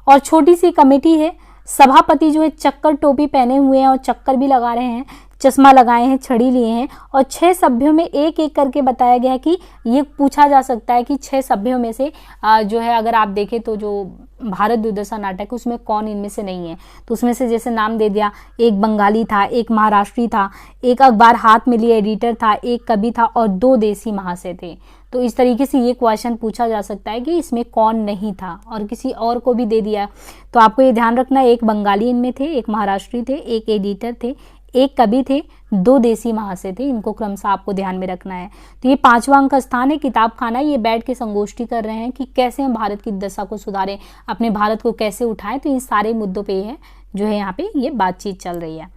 और छोटी सी कमेटी है। सभापति जो है चक्कर टोपी पहने हुए हैं और चक्कर भी लगा रहे हैं, चश्मा लगाए हैं, छड़ी लिए हैं और 6 सभ्यों में एक एक करके बताया गया है कि ये पूछा जा सकता है कि 6 सभ्यों में से जो है अगर आप देखें तो जो भारत दुर्दशा नाटक उसमें कौन इनमें से नहीं है। तो उसमें से जैसे नाम दे दिया, एक बंगाली था, एक महाराष्ट्री था, एक अखबार हाथ में लिए एडिटर था, एक कवि था और 2 देसी महाशय थे। तो इस तरीके से ये क्वेश्चन पूछा जा सकता है कि इसमें कौन नहीं था और किसी और को भी दे दिया। तो आपको ये ध्यान रखना, एक बंगाली इनमें थे, एक महाराष्ट्री थे, एक एडिटर थे, एक कवि थे, 2 देसी महाशय थे। इनको क्रमशः आपको ध्यान में रखना है। तो ये 5वां अंक स्थान है किताब खाना। ये बैठ के संगोष्ठी कर रहे हैं कि कैसे हम भारत की दशा को सुधारें, अपने भारत को कैसे उठाएं। तो इन सारे मुद्दों पे है जो है यहाँ पे ये बातचीत चल रही है।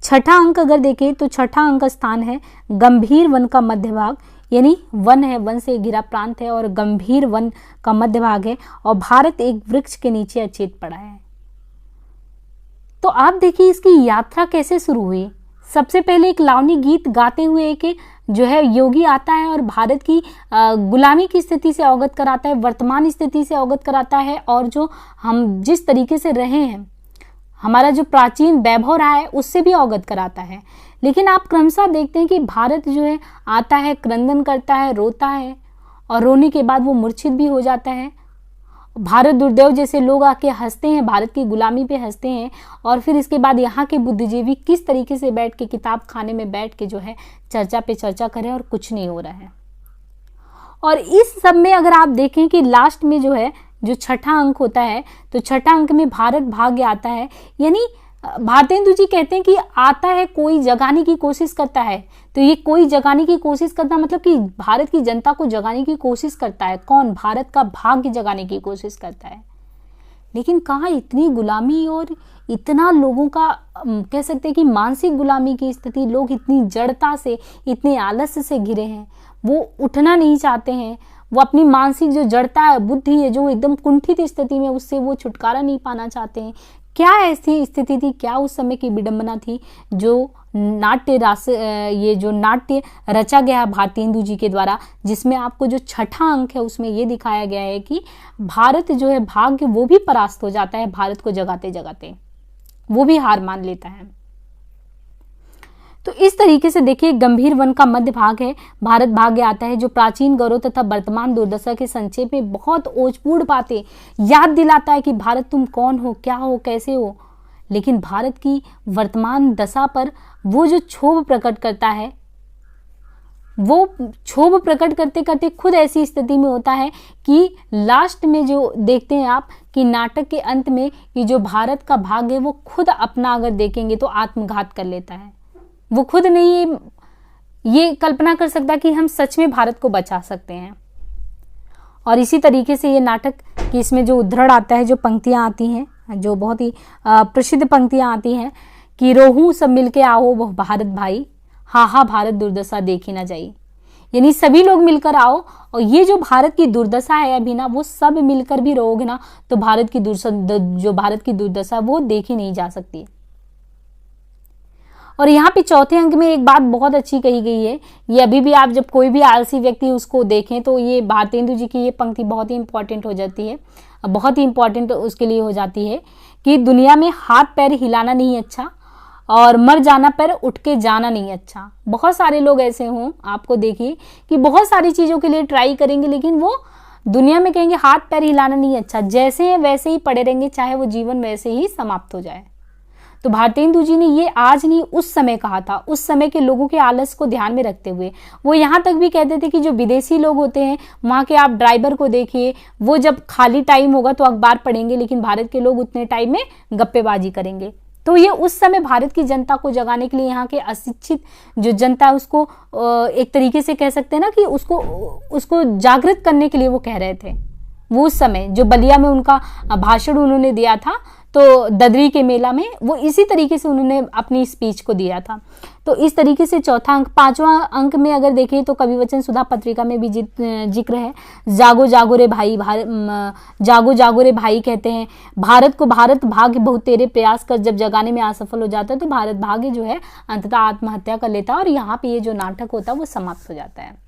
6ठा अंक अगर देखें तो 6ठा अंक स्थान है गंभीर वन का मध्य भाग, यानी वन है, वन से घिरा प्रांत है और गंभीर वन का मध्य भाग है और भारत एक वृक्ष के नीचे अचेत पड़ा है। तो आप देखिए इसकी यात्रा कैसे शुरू हुई। सबसे पहले एक लावनी गीत गाते हुए एक जो है योगी आता है और भारत की गुलामी की स्थिति से अवगत कराता है, वर्तमान स्थिति से अवगत कराता है और जो हम जिस तरीके से रहे हैं, हमारा जो प्राचीन वैभव रहा है उससे भी अवगत कराता है। लेकिन आप क्रमशः देखते हैं कि भारत जो है आता है, क्रंदन करता है, रोता है और रोने के बाद वो मूर्छित भी हो जाता है। भारत दुर्दैव जैसे लोग आके हंसते हैं, भारत की गुलामी पे हंसते हैं और फिर इसके बाद यहाँ के बुद्धिजीवी किस तरीके से बैठ के किताब खाने में बैठ के जो है चर्चा पे चर्चा करें और कुछ नहीं हो रहा है। और इस सब में अगर आप देखें कि लास्ट में जो है जो 6ठा अंक होता है तो 6ठा अंक में भारत भाग्य आता है, यानी भारतेंदु जी कहते हैं कि आता है कोई जगाने की कोशिश करता है। तो ये कोई जगाने की कोशिश करता मतलब कि भारत की जनता को जगाने की कोशिश करता है। कौन? भारत का भाग्य जगाने की कोशिश करता है। लेकिन कहाँ इतनी गुलामी और इतना लोगों का कह सकते हैं कि मानसिक गुलामी की स्थिति, लोग इतनी जड़ता से, इतने आलस्य से घिरे हैं, वो उठना नहीं चाहते हैं, वो अपनी मानसिक जो जड़ता है, बुद्धि है, जो एकदम कुंठित स्थिति में उससे वो छुटकारा नहीं पाना चाहते हैं। क्या ऐसी स्थिति थी, क्या उस समय की विडंबना थी जो नाट्य रास ये जो नाट्य रचा गया है भारतेंदु जी के द्वारा, जिसमें आपको जो 6ठा अंक है उसमें ये दिखाया गया है कि भारत जो है भाग्य वो भी परास्त हो जाता है, भारत को जगाते जगाते वो भी हार मान लेता है। तो इस तरीके से देखिए गंभीर वन का मध्य भाग है, भारत भाग्य आता है जो प्राचीन गौरव तथा वर्तमान दुर्दशा के संक्षेप में बहुत ओजपूर्ण बातें याद दिलाता है कि भारत तुम कौन हो, क्या हो, कैसे हो। लेकिन भारत की वर्तमान दशा पर वो जो क्षोभ प्रकट करता है, वो क्षोभ प्रकट करते करते खुद ऐसी स्थिति में होता है कि लास्ट में जो देखते हैं आप कि नाटक के अंत में कि जो भारत का भाग्य है वो खुद अपना अगर देखेंगे तो आत्मघात कर लेता है। वो खुद नहीं ये कल्पना कर सकता कि हम सच में भारत को बचा सकते हैं। और इसी तरीके से ये नाटक कि इसमें जो उद्धरण आता है, जो पंक्तियां आती हैं, जो बहुत ही प्रसिद्ध पंक्तियां आती हैं कि रोहू सब मिलके आओ वो भारत भाई, हा हा भारत दुर्दशा देखी ना जाई। यानी सभी लोग मिलकर आओ और ये जो भारत की दुर्दशा है अभी ना, वो सब मिलकर भी रहोगे ना तो भारत की जो भारत की दुर्दशा वो देखी नहीं जा सकती। और यहाँ पे 4थे अंक में एक बात बहुत अच्छी कही गई है, ये अभी भी आप जब कोई भी आलसी व्यक्ति उसको देखें तो ये भारतेंदु जी की ये पंक्ति बहुत ही इंपॉर्टेंट हो जाती है, बहुत ही इंपॉर्टेंट उसके लिए हो जाती है कि दुनिया में हाथ पैर हिलाना नहीं अच्छा और मर जाना पर उठ के जाना नहीं अच्छा। बहुत सारे लोग ऐसे हों, आपको देखिए कि बहुत सारी चीज़ों के लिए ट्राई करेंगे लेकिन वो दुनिया में कहेंगे हाथ पैर हिलाना नहीं अच्छा, जैसे हैं वैसे ही पड़े रहेंगे, चाहे वो जीवन वैसे ही समाप्त हो जाए। तो भारतेंदु जी ने ये आज नहीं उस समय कहा था, उस समय के लोगों के आलस को ध्यान में रखते हुए। वो यहाँ तक भी कहते थे कि जो विदेशी लोग होते हैं वहाँ के आप ड्राइवर को देखिए, वो जब खाली टाइम होगा तो अखबार पढ़ेंगे, लेकिन भारत के लोग उतने टाइम में गप्पेबाजी करेंगे। तो ये उस समय भारत की जनता को जगाने के लिए, यहाँ के अशिक्षित जो जनता है उसको एक तरीके से कह सकते हैं ना कि उसको जागृत करने के लिए वो कह रहे थे। वो उस समय जो बलिया में उनका भाषण उन्होंने दिया था, तो ददरी के मेला में, वो इसी तरीके से उन्होंने अपनी स्पीच को दिया था। तो इस तरीके से चौथा अंक। पांचवा अंक में अगर देखें तो कवि वचन सुधा पत्रिका में भी जिक्र है, जागो जागो रे भाई, जागो जागो रे भाई कहते हैं भारत को, भारत भाग्य बहुत तेरे प्रयास कर, जब जगाने में असफल हो जाता है तो भारत भाग्य जो है अंततः आत्महत्या कर लेता है, और यहाँ पे ये जो नाटक होता है वो समाप्त हो जाता है।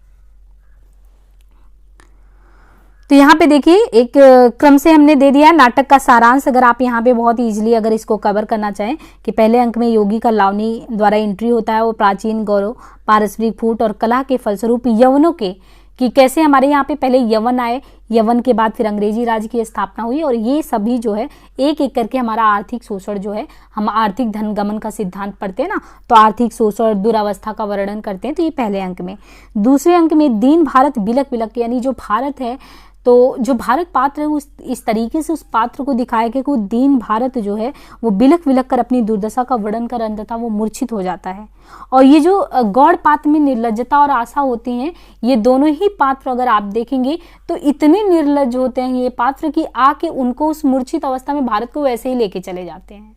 तो यहाँ पे देखिए एक क्रम से हमने दे दिया है नाटक का सारांश। अगर आप यहाँ पे बहुत इजीली अगर इसको कवर करना चाहें कि पहले अंक में योगी का लावनी द्वारा एंट्री होता है, वो प्राचीन गौरव, पारस्परिक फूट और कला के फलस्वरूप यवनों के, कि कैसे हमारे यहाँ पे पहले यवन आए, यवन के बाद फिर अंग्रेजी राज की स्थापना हुई, और ये सभी जो है एक एक करके हमारा आर्थिक शोषण जो है, हम आर्थिक धनगमन का सिद्धांत पढ़ते हैं ना, तो आर्थिक शोषण दुरावस्था का वर्णन करते हैं, तो ये पहले अंक में। दूसरे अंक में दीन भारत बिलक बिलक, यानी जो भारत है, तो जो भारत पात्र है उस इस तरीके से उस पात्र को दिखाया गया कि वो दीन भारत जो है वो बिलक बिलक कर अपनी दुर्दशा का वर्णन कर अंततः वो मूर्छित हो जाता है। और ये जो गौड़ पात्र में निर्लज्जता और आशा होती हैं, ये दोनों ही पात्र अगर आप देखेंगे तो इतने निर्लज्ज होते हैं ये पात्र कि आके उनको उस मूर्छित अवस्था में भारत को वैसे ही लेके चले जाते हैं।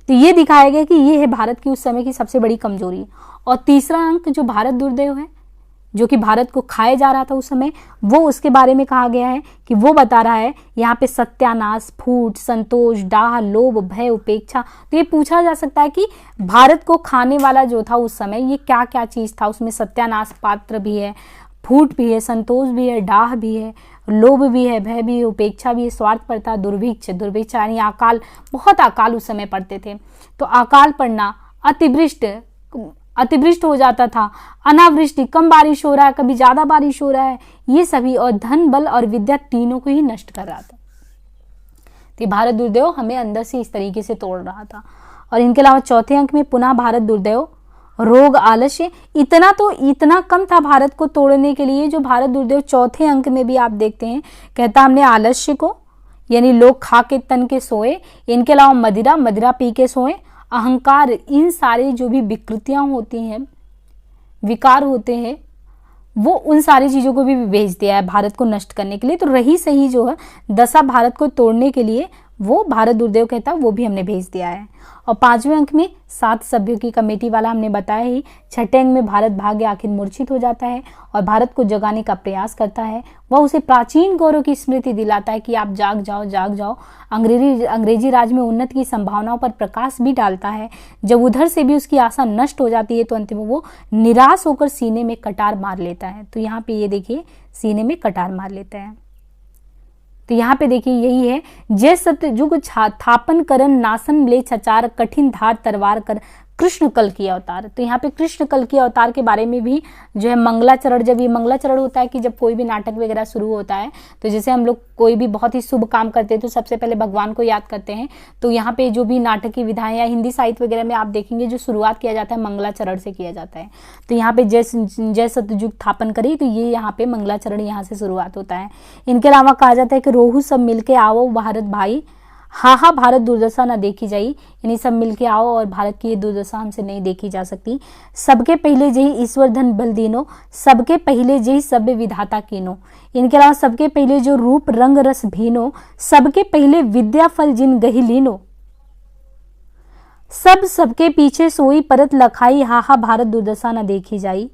तो ये दिखाया गया कि ये है भारत की उस समय की सबसे बड़ी कमजोरी। और तीसरा अंक जो भारत दुर्दैव है, जो कि भारत को खाया जा रहा था उस समय, वो उसके बारे में कहा गया है कि वो बता रहा है यहाँ पे सत्यानाश, फूट, संतोष, डाह, लोभ, भय, उपेक्षा। तो ये पूछा जा सकता है कि भारत को खाने वाला जो था उस समय ये क्या क्या चीज था। उसमें सत्यानाश पात्र भी है, फूट भी है, संतोष भी है, डाह भी है, लोभ भी है, भय भी है, उपेक्षा भी है, स्वार्थपरता, दुर्भिक्ष, दुर्भिक्ष यानी अकाल, बहुत अकाल उस समय पड़ते थे। तो अकाल पड़ना, अतिवृष्टि हो जाता था, अनावृष्टि, कम बारिश हो रहा है, कभी ज्यादा बारिश हो रहा है, ये सभी, और धन, बल और विद्या तीनों को ही नष्ट कर रहा था। तो भारत दुर्दैव हमें अंदर से इस तरीके से तोड़ रहा था। और इनके अलावा चौथे अंक में पुनः भारत दुर्दैव, रोग, आलस्य, इतना कम था भारत को तोड़ने के लिए। जो भारत दुर्दैव चौथे अंक में भी आप देखते हैं, कहता हमने आलस्य को, यानी लोग खा के तन के सोए, इनके अलावा मदिरा पी के सोए, अहंकार, इन सारे जो भी विकृतियां होती हैं, विकार होते हैं, वो उन सारी चीजों को भी भेज दिया है भारत को नष्ट करने के लिए। तो रही सही जो है दशा भारत को तोड़ने के लिए वो भारत दुर्दैव कहता है, वो भी हमने भेज दिया है। और पांचवें अंक में 7 सभ्यों की कमेटी वाला हमने बताया ही। छठे अंक में भारत भाग्य आखिर मूर्छित हो जाता है और भारत को जगाने का प्रयास करता है। वह उसे प्राचीन गौरव की स्मृति दिलाता है कि आप जाग जाओ, जाग जाओ। अंग्रेजी राज में उन्नति की संभावनाओं पर प्रकाश भी डालता है। जब उधर से भी उसकी आशा नष्ट हो जाती है तो अंतिम में वो निराश होकर सीने में कटार मार लेता है। तो यहाँ पे ये देखिए, सीने में कटार मार लेता है। तो यहाँ पे देखिए यही है, जय सतयुग थापन करन नासन ले छचार, कठिन धार तरवार कर कृष्ण कल की अवतार। तो यहाँ पे कृष्ण कल की अवतार के बारे में भी जो है मंगलाचरण, जब ये मंगलाचरण होता है कि जब कोई भी नाटक वगैरह शुरू होता है, तो जैसे हम लोग कोई भी बहुत ही शुभ काम करते हैं तो सबसे पहले भगवान को याद करते हैं। तो यहाँ पे जो भी नाटक की विधाएं या हिंदी साहित्य वगैरह में आप देखेंगे जो शुरुआत किया जाता है मंगलाचरण से किया जाता है। तो यहाँ पे जय सतयुग थापन करी, तो ये यहाँ पे मंगलाचरण यहाँ से शुरुआत होता है। इनके अलावा कहा जाता है कि रोहू सब मिलके आओ भारत भाई, हा हा भारत दुर्दशा ना देखी जाई, यानी सब मिलके आओ और भारत की ये दुर्दशा हमसे नहीं देखी जा सकती। सबके पहले जही ईश्वर धन बल दीनो, सबके पहले जही सभ्य विधाता कीनो। इनके अलावा सबके पहले जो रूप रंग रस भीनो, सबके पहले विद्या फल जिन गही लीनो, सबके पीछे सोई परत लखाई, हा हा भारत दुर्दशा न देखी जाई,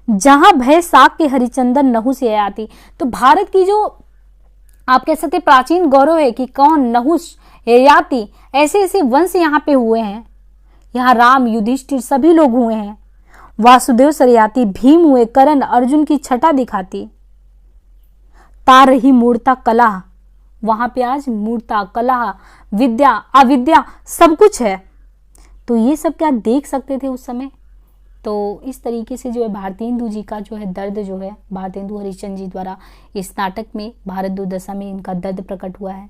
जहां भय साक के हरिचंदन नहु से आती। तो भारत की जो आप कह सकते प्राचीन गौरव है कि कौन, नहुष, ययाति, ऐसे ऐसे वंश यहाँ पे हुए हैं। यहाँ राम, युधिष्ठिर सभी लोग हुए हैं। वासुदेव सरयाति, भीम हुए, कर्ण, अर्जुन की छटा दिखाती। तार रही मूर्ता कला, वहां पे आज मूर्ता, कला, विद्या, अविद्या सब कुछ है। तो ये सब क्या देख सकते थे उस समय। तो इस तरीके से जो है भारतेंदु जी का जो है दर्द जो है भारतेंदु हरिश्चंद्र जी द्वारा इस नाटक में भारत दुर्दशा में इनका दर्द प्रकट हुआ है।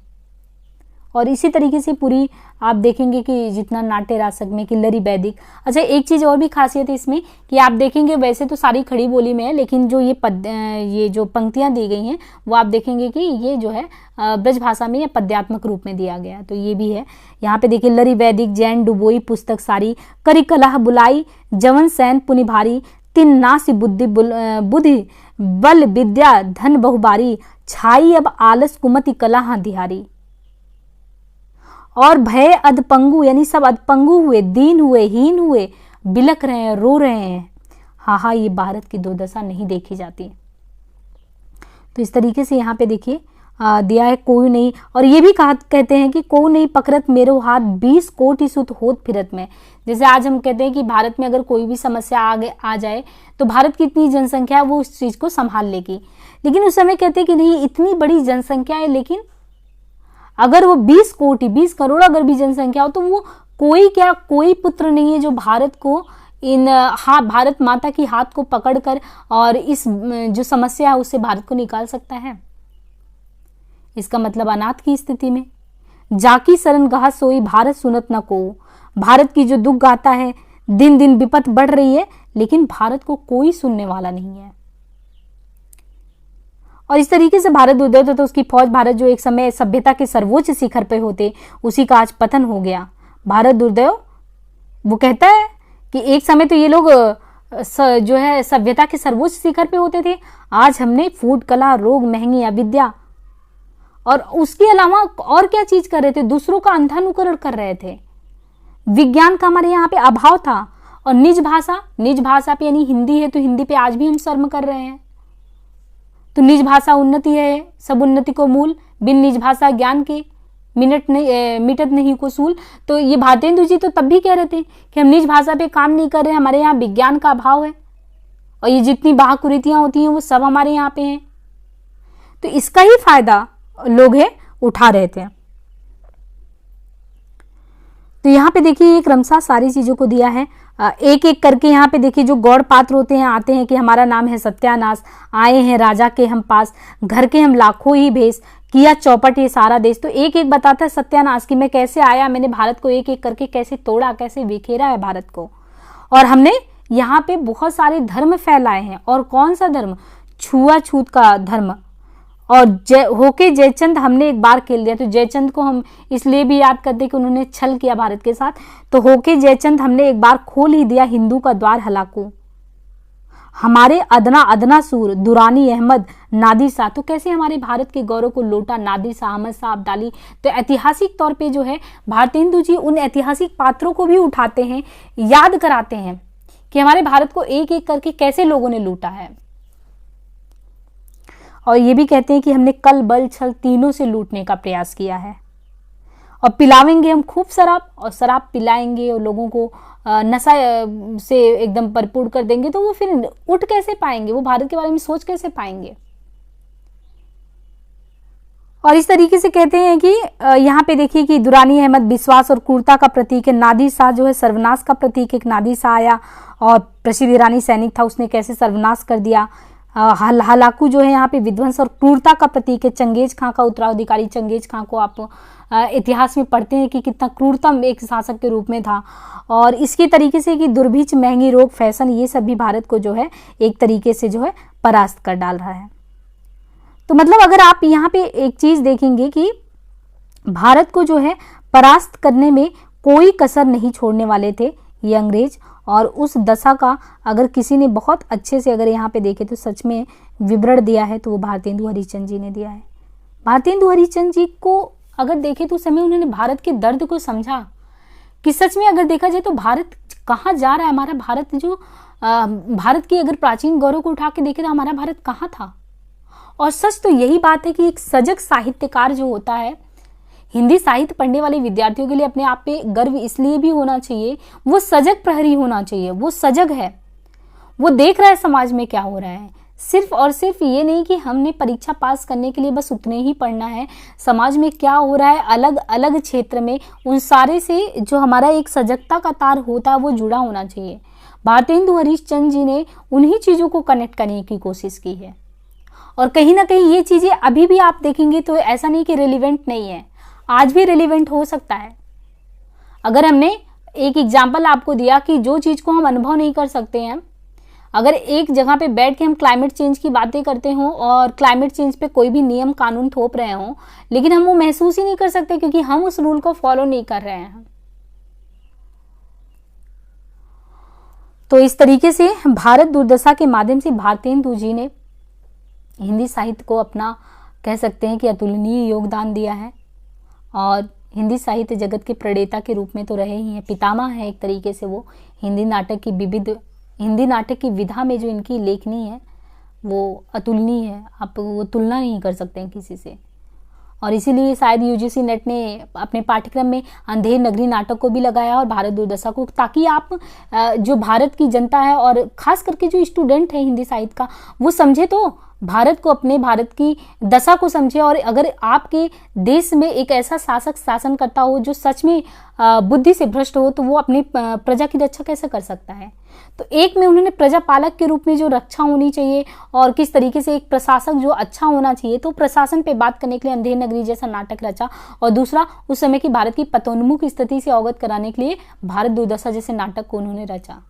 और इसी तरीके से पूरी आप देखेंगे कि जितना नाट्य रासक में किल्लरी वैदिक। अच्छा, एक चीज़ और भी खासियत है इसमें कि आप देखेंगे वैसे तो सारी खड़ी बोली में है, लेकिन जो ये जो पंक्तियां दी गई हैं वो आप देखेंगे कि ये जो है ब्रज भाषा में या पद्यात्मक रूप में दिया गया, तो ये भी है। यहाँ पे देखिए, लरी वैदिक जैन डुबोई पुस्तक सारी, करी कलह बुलाई जवन सैन पुनि भारी, तिन नासी बुद्धि बल विद्या धन बहुबारी, छाई अब आलस कुमति कला दिहारी। और भय अधपंगु, यानी सब अधपंगु हुए, दीन हुए, हीन हुए, बिलक रहे हैं, रो रहे हैं। हाँ, ये भारत की दुर्दशा नहीं देखी जाती। तो इस तरीके से यहाँ पे देखिए दिया है, कोई नहीं। और ये भी कहते हैं कि कोई नहीं पकड़त मेरो हाथ, 20 कोटि सुत होत फिरत में। जैसे आज हम कहते हैं कि भारत में अगर कोई भी समस्या आ जाए तो भारत की इतनी जनसंख्या है वो उस चीज को संभाल लेगी, लेकिन उस समय कहते हैं कि नहीं, इतनी बड़ी जनसंख्या है, लेकिन अगर वो 20 कोटि 20 करोड़ अगर भी जनसंख्या हो तो वो कोई पुत्र नहीं है जो भारत को भारत माता की हाथ को पकड़कर और इस जो समस्या है उससे भारत को निकाल सकता है। इसका मतलब अनाथ की स्थिति में जाकी शरण गहा सोई, भारत सुनत न को। भारत की जो दुख गाता है, दिन दिन विपत बढ़ रही है, लेकिन भारत को कोई सुनने वाला नहीं है। और इस तरीके से भारत उदय होता तो उसकी फौज, भारत जो एक समय सभ्यता के सर्वोच्च शिखर पे होते, उसी का आज पतन हो गया। भारत दुर्दैव वो कहता है कि एक समय तो ये लोग जो है सभ्यता के सर्वोच्च शिखर पे होते थे, आज हमने फूड, कला, रोग, महंगी, अविद्या और उसके अलावा और क्या चीज कर रहे थे, दूसरों का अंधानुकरण कर रहे थे। विज्ञान का हमारे यहाँ पे अभाव था। और निज भाषा पे यानी हिंदी है तो हिंदी पे आज भी हम शर्म कर रहे हैं। तो निज भाषा उन्नति है, सब उन्नति को मूल, बिन निज भाषा ज्ञान के मिटत नहीं को सूल। तो ये भारतेंदु जी तो तब भी कह रहे थे कि हम निज भाषा पे काम नहीं कर रहे, हमारे यहाँ विज्ञान का अभाव है और ये जितनी बाहकुरीतियां होती हैं वो सब हमारे यहाँ पे हैं। तो इसका ही फायदा लोग है उठा रहे थे। तो यहाँ पे देखिए एक क्रमशः सारी चीजों को दिया है, एक एक करके यहाँ पे देखिए जो गौड़ पात्र होते हैं आते हैं कि हमारा नाम है सत्यानाश, आए हैं राजा के हम पास, घर के हम लाखों ही भेष, किया चौपट ये सारा देश। तो एक एक बताता है सत्यानाश कि मैं कैसे आया, मैंने भारत को एक एक करके कैसे तोड़ा, कैसे बिखेरा है भारत को। और हमने यहाँ पे बहुत सारे धर्म फैलाए हैं। और कौन सा धर्म? छुआछूत का धर्म। और होके जयचंद हमने एक बार खेल दिया। तो जयचंद को हम इसलिए भी याद करते कि उन्होंने छल किया भारत के साथ। तो होके जयचंद हमने एक बार खोल ही दिया हिंदू का द्वार हलाकू। हमारे अदना सूर दुरानी अहमद नादिर शाह, तो कैसे हमारे भारत के गौरव को लौटा नादिर शाह, अहमद शाह अब्दाली। तो ऐतिहासिक तौर पे जो है भारतेंदु जी उन ऐतिहासिक पात्रों को भी उठाते हैं, याद कराते हैं कि हमारे भारत को एक एक करके कैसे लोगों ने लूटा है। और ये भी कहते हैं कि हमने कल बल छल तीनों से लूटने का प्रयास किया है। और पिलावेंगे हम खूब शराब, और शराब पिलाएंगे और लोगों को नशा से एकदम भरपूर कर देंगे, तो वो फिर उठ कैसे पाएंगे, वो भारत के बारे में सोच कैसे पाएंगे। और इस तरीके से कहते हैं कि यहाँ पे देखिए कि दुरानी अहमद विश्वास और क्रूरता का प्रतीक है, नादिर शाह जो है सर्वनाश का प्रतीक। एक नादिर शाह आया और प्रसिद्ध ईरानी सैनिक था, उसने कैसे सर्वनाश कर दिया। हलाकू जो है यहाँ पे विध्वंस और क्रूरता का प्रतीक है। चंगेज खां का उत्तराधिकारी, चंगेज खां को आप इतिहास में पढ़ते हैं कि कितना क्रूरतम एक शासक के रूप में था। और इसके तरीके से कि दुर्भिक्ष, महंगी, रोग, फैशन, ये सब भी भारत को जो है एक तरीके से जो है परास्त कर डाल रहा है। तो मतलब अगर आप यहाँ पे एक चीज देखेंगे कि भारत को जो है परास्त करने में कोई कसर नहीं छोड़ने वाले थे ये अंग्रेज। और उस दशा का अगर किसी ने बहुत अच्छे से अगर यहाँ पे देखे तो सच में विवरण दिया है तो वो भारतेंदु हरिश्चंद्र जी ने दिया है। भारतेंदु हरिश्चंद्र जी को अगर देखे तो उस समय उन्होंने भारत के दर्द को समझा कि सच में अगर देखा जाए तो भारत कहाँ जा रहा है। हमारा भारत जो भारत की अगर प्राचीन गौरव को उठा के देखे तो हमारा भारत कहाँ था। और सच तो यही बात है कि एक सजग साहित्यकार जो होता है, हिंदी साहित्य पढ़ने वाले विद्यार्थियों के लिए अपने आप पे गर्व इसलिए भी होना चाहिए, वो सजग प्रहरी होना चाहिए। वो सजग है, वो देख रहा है समाज में क्या हो रहा है। सिर्फ और सिर्फ ये नहीं कि हमने परीक्षा पास करने के लिए बस उतने ही पढ़ना है, समाज में क्या हो रहा है अलग अलग क्षेत्र में, उन सारे से जो हमारा एक सजगता का तार होता है वो जुड़ा होना चाहिए। भारतेंदु हरिश्चंद्र जी ने उन्हीं चीज़ों को कनेक्ट करने की कोशिश की है। और कहीं ना कहीं ये चीज़ें अभी भी आप देखेंगे तो ऐसा नहीं कि रिलेवेंट नहीं है, आज भी रिलेवेंट हो सकता है। अगर हमने एक एग्जाम्पल आपको दिया कि जो चीज को हम अनुभव नहीं कर सकते हैं, अगर एक जगह पे बैठ के हम क्लाइमेट चेंज की बातें करते हों और क्लाइमेट चेंज पे कोई भी नियम कानून थोप रहे हों, लेकिन हम वो महसूस ही नहीं कर सकते क्योंकि हम उस रूल को फॉलो नहीं कर रहे हैं। तो इस तरीके से भारत दुर्दशा के माध्यम से भारतेंदु जी ने हिंदी साहित्य को अपना कह सकते हैं कि अतुलनीय योगदान दिया है और हिंदी साहित्य जगत के प्रणेता के रूप में तो रहे ही हैं, पितामह है एक तरीके से वो। हिंदी नाटक की विधा में जो इनकी लेखनी है वो अतुलनीय है, आप वो तुलना नहीं कर सकते हैं किसी से। और इसीलिए शायद यूजीसी नेट ने अपने पाठ्यक्रम में अंधेर नगरी नाटक को भी लगाया और भारत दुर्दशा को, ताकि आप जो भारत की जनता है और खास करके जो स्टूडेंट है हिंदी साहित्य का, वो समझे, तो भारत को, अपने भारत की दशा को समझे। और अगर आपके देश में एक ऐसा शासक शासन करता हो जो सच में बुद्धि से भ्रष्ट हो, तो वो अपनी प्रजा की रक्षा कैसे कर सकता है। तो एक में उन्होंने प्रजापालक के रूप में जो रक्षा होनी चाहिए और किस तरीके से एक प्रशासक जो अच्छा होना चाहिए, तो प्रशासन पे बात करने के लिए अंधेर नगरी जैसा नाटक रचा। और दूसरा, उस समय की भारत की पतोन्मुख स्थिति से अवगत कराने के लिए भारत दुर्दशा जैसे नाटक को उन्होंने रचा।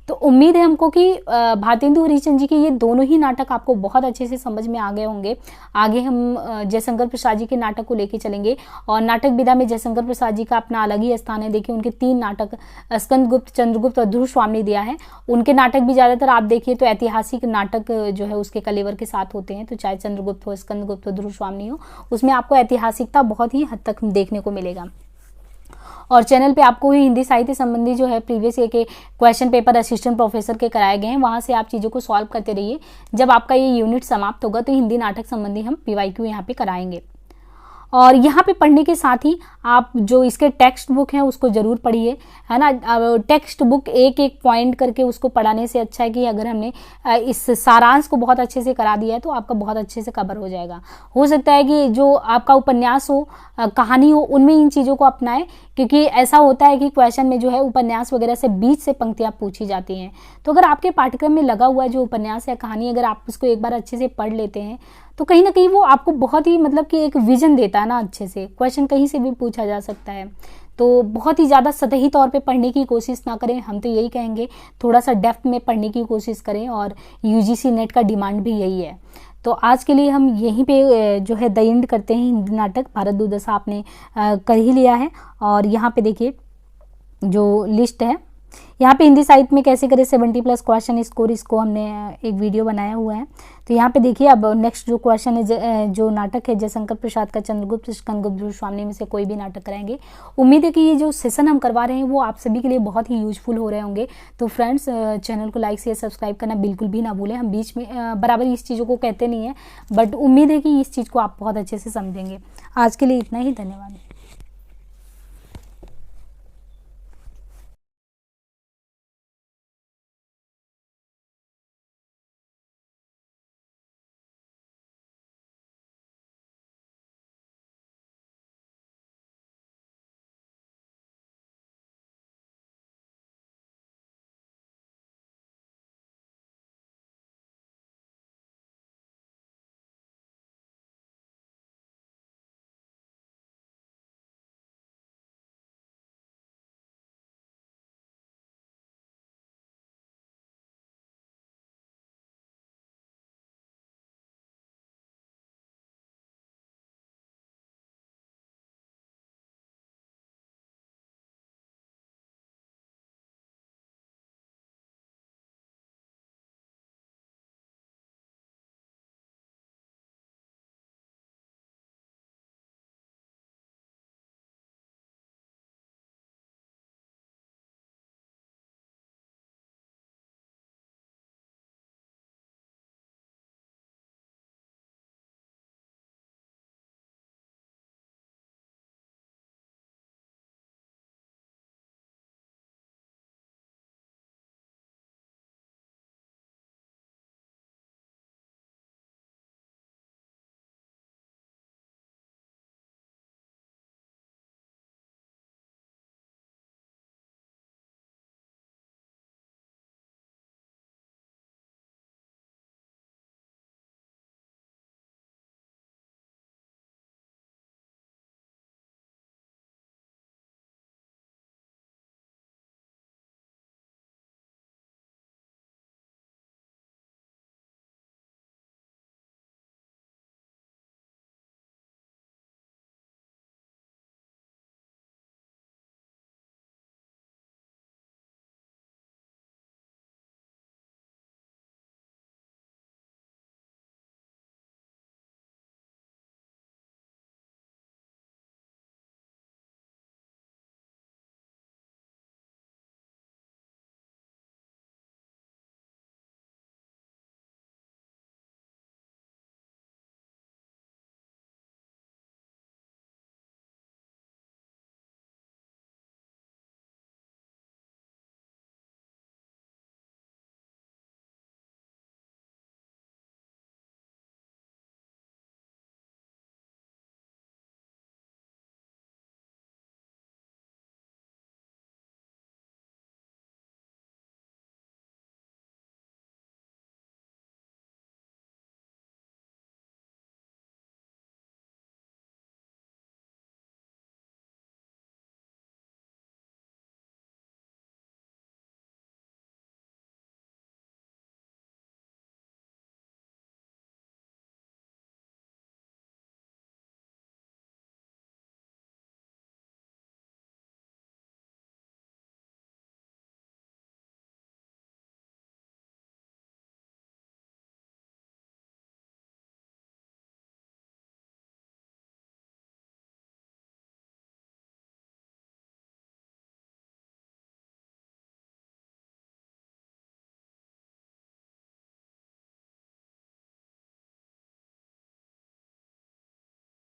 तो उम्मीद है हमको कि भारतेंदु हरिश्चंद्र जी के ये दोनों ही नाटक आपको बहुत अच्छे से समझ में आ गए होंगे। आगे हम जयशंकर प्रसाद जी के नाटक को लेके चलेंगे और नाटक विधा में जयशंकर प्रसाद जी का अपना अलग ही स्थान है। देखिए उनके 3 नाटक स्कंदगुप्त, चंद्रगुप्त और ध्रुव स्वामी दिया है। उनके नाटक भी ज़्यादातर आप देखिए तो ऐतिहासिक नाटक जो है उसके कलेवर के साथ होते हैं। तो चाहे चंद्रगुप्त हो, स्कंदगुप्त हो, ध्रुव स्वामी हो, उसमें आपको ऐतिहासिकता बहुत ही हद तक देखने को मिलेगा। और चैनल पे आपको ही हिंदी साहित्य संबंधी जो है प्रीवियस ईयर के क्वेश्चन पेपर असिस्टेंट प्रोफेसर के कराए गए हैं, वहां से आप चीज़ों को सॉल्व करते रहिए। जब आपका ये यूनिट समाप्त होगा तो हिंदी नाटक संबंधी हम PYQ यहाँ पे कराएंगे। और यहाँ पे पढ़ने के साथ ही आप जो इसके टेक्स्ट बुक हैं उसको जरूर पढ़िए, है ना। टेक्स्ट बुक एक एक पॉइंट करके उसको पढ़ाने से अच्छा है कि अगर हमने इस सारांश को बहुत अच्छे से करा दिया है तो आपका बहुत अच्छे से कवर हो जाएगा। हो सकता है कि जो आपका उपन्यास हो, कहानी हो, उनमें इन चीज़ों को अपनाएं, क्योंकि ऐसा होता है कि क्वेश्चन में जो है उपन्यास वगैरह से बीच से पंक्तियाँ पूछी जाती हैं। तो अगर आपके पाठ्यक्रम में लगा हुआ जो उपन्यास या कहानी, अगर आप उसको एक बार अच्छे से पढ़ लेते हैं तो कहीं ना कहीं वो आपको बहुत ही मतलब कि एक विजन देता है ना। अच्छे से क्वेश्चन कहीं से भी पूछा जा सकता है। तो बहुत ही ज़्यादा सतही तौर पे पढ़ने की कोशिश ना करें, हम तो यही कहेंगे थोड़ा सा डेप्थ में पढ़ने की कोशिश करें। और UGC नेट का डिमांड भी यही है। तो आज के लिए हम यहीं पे जो है द एंड करते हैं। हिंदी नाटक भारत दुर्दशा आपने कर ही लिया है। और यहाँ पे देखिए जो लिस्ट है, यहाँ पे हिंदी साहित्य में कैसे करें 70+ क्वेश्चन स्कोर, इसको हमने एक वीडियो बनाया हुआ है। तो यहाँ पे देखिए अब नेक्स्ट जो क्वेश्चन है, जो नाटक है जयशंकर प्रसाद का चंद्रगुप्त, स्कंदगुप्त, ध्रुव स्वामी में से कोई भी नाटक कराएंगे। उम्मीद है कि ये जो सेशन हम करवा रहे हैं वो आप सभी के लिए बहुत ही यूजफुल हो रहे होंगे। तो फ्रेंड्स, चैनल को लाइक शेयर सब्सक्राइब करना बिल्कुल भी ना भूलें। हम बीच में बराबर इस चीज़ों को कहते नहीं है, बट उम्मीद है कि इस चीज़ को आप बहुत अच्छे से समझेंगे। आज के लिए इतना ही, धन्यवाद।